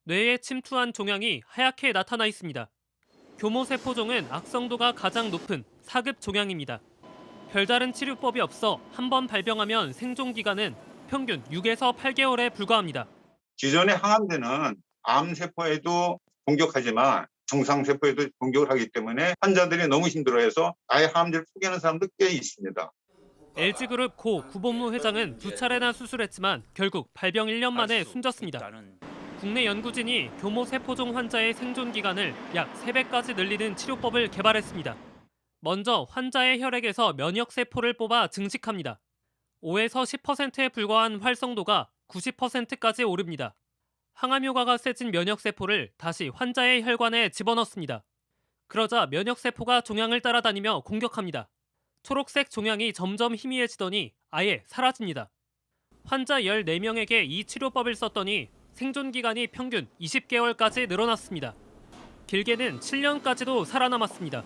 Speaker 15: 뇌에 침투한 종양이 하얗게 나타나 있습니다. 교모세포종은 악성도가 가장 높은 4급 종양입니다. 별다른 치료법이 없어 한 번 발병하면 생존 기간은 평균 6에서 8개월에 불과합니다.
Speaker 16: 기존의 항암제는 암세포에도 공격하지만 정상세포에도 공격을 하기 때문에 환자들이 너무 힘들어해서 아예 항암제를 포기하는 사람도 꽤 있습니다.
Speaker 15: LG그룹 고 구본무 회장은 2차례나 수술했지만 결국 발병 1년 만에 숨졌습니다. 국내 연구진이 교모세포종 환자의 생존 기간을 약 3배까지 늘리는 치료법을 개발했습니다. 먼저 환자의 혈액에서 면역세포를 뽑아 증식합니다. 5에서 10%에 불과한 활성도가 90%까지 오릅니다. 항암 효과가 세진 면역세포를 다시 환자의 혈관에 집어넣습니다. 그러자 면역세포가 종양을 따라다니며 공격합니다. 초록색 종양이 점점 희미해지더니 아예 사라집니다. 환자 14명에게 이 치료법을 썼더니 생존 기간이 평균 20개월까지 늘어났습니다. 길게는 7년까지도 살아남았습니다.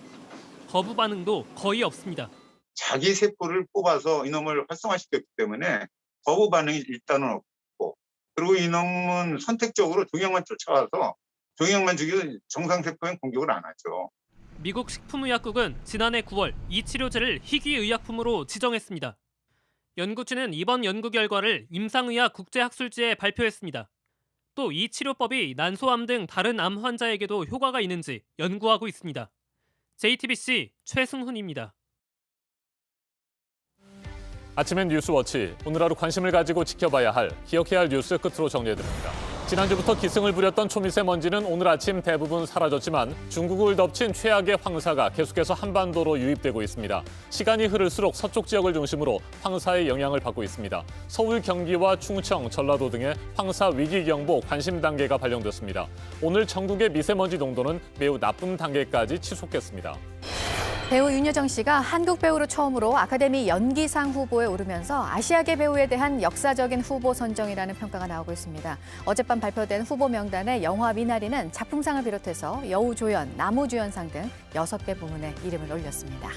Speaker 15: 거부 반응도 거의 없습니다.
Speaker 16: 자기 세포를 뽑아서 이놈을 활성화시켰기 때문에 거부 반응이 일단은 없고 그리고 이놈은 선택적으로 종양만 쫓아와서 종양만 죽이고 정상세포엔 공격을 안 하죠.
Speaker 15: 미국 식품의약국은 지난해 9월 이 치료제를 희귀의약품으로 지정했습니다. 연구진은 이번 연구 결과를 임상의학 국제학술지에 발표했습니다. 또 이 치료법이 난소암 등 다른 암 환자에게도 효과가 있는지 연구하고 있습니다. JTBC 최승훈입니다.
Speaker 1: 아침엔 뉴스워치. 오늘 하루 관심을 가지고 지켜봐야 할, 기억해야 할 뉴스 끝으로 정리해드립니다. 지난주부터 기승을 부렸던 초미세먼지는 오늘 아침 대부분 사라졌지만 중국을 덮친 최악의 황사가 계속해서 한반도로 유입되고 있습니다. 시간이 흐를수록 서쪽 지역을 중심으로 황사의 영향을 받고 있습니다. 서울, 경기와 충청, 전라도 등의 황사 위기경보 관심 단계가 발령됐습니다. 오늘 전국의 미세먼지 농도는 매우 나쁨 단계까지 치솟겠습니다.
Speaker 2: 배우 윤여정 씨가 한국 배우로 처음으로 아카데미 연기상 후보에 오르면서 아시아계 배우에 대한 역사적인 후보 선정이라는 평가가 나오고 있습니다. 어젯밤 발표된 후보 명단에 영화 미나리는 작품상을 비롯해서 여우조연, 나무주연상 등 6개 부문에 이름을 올렸습니다.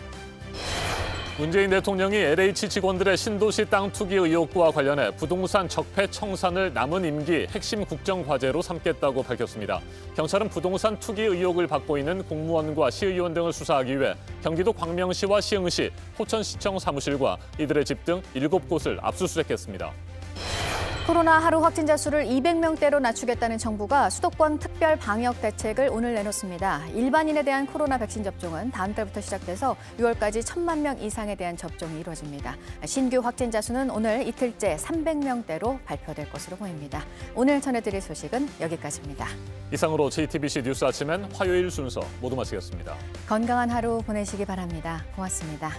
Speaker 1: 문재인 대통령이 LH 직원들의 신도시 땅 투기 의혹과 관련해 부동산 적폐 청산을 남은 임기 핵심 국정 과제로 삼겠다고 밝혔습니다. 경찰은 부동산 투기 의혹을 받고 있는 공무원과 시의원 등을 수사하기 위해 경기도 광명시와 시흥시, 포천시청 사무실과 이들의 집 등 7곳을 압수수색했습니다.
Speaker 2: 코로나 하루 확진자 수를 200명대로 낮추겠다는 정부가 수도권 특별 방역 대책을 오늘 내놓습니다. 일반인에 대한 코로나 백신 접종은 다음 달부터 시작돼서 6월까지 1,000만 명 이상에 대한 접종이 이루어집니다. 신규 확진자 수는 오늘 이틀째 300명대로 발표될 것으로 보입니다. 오늘 전해드릴 소식은 여기까지입니다.
Speaker 1: 이상으로 JTBC 뉴스 아침엔 화요일 순서 모두 마치겠습니다.
Speaker 2: 건강한 하루 보내시기 바랍니다. 고맙습니다.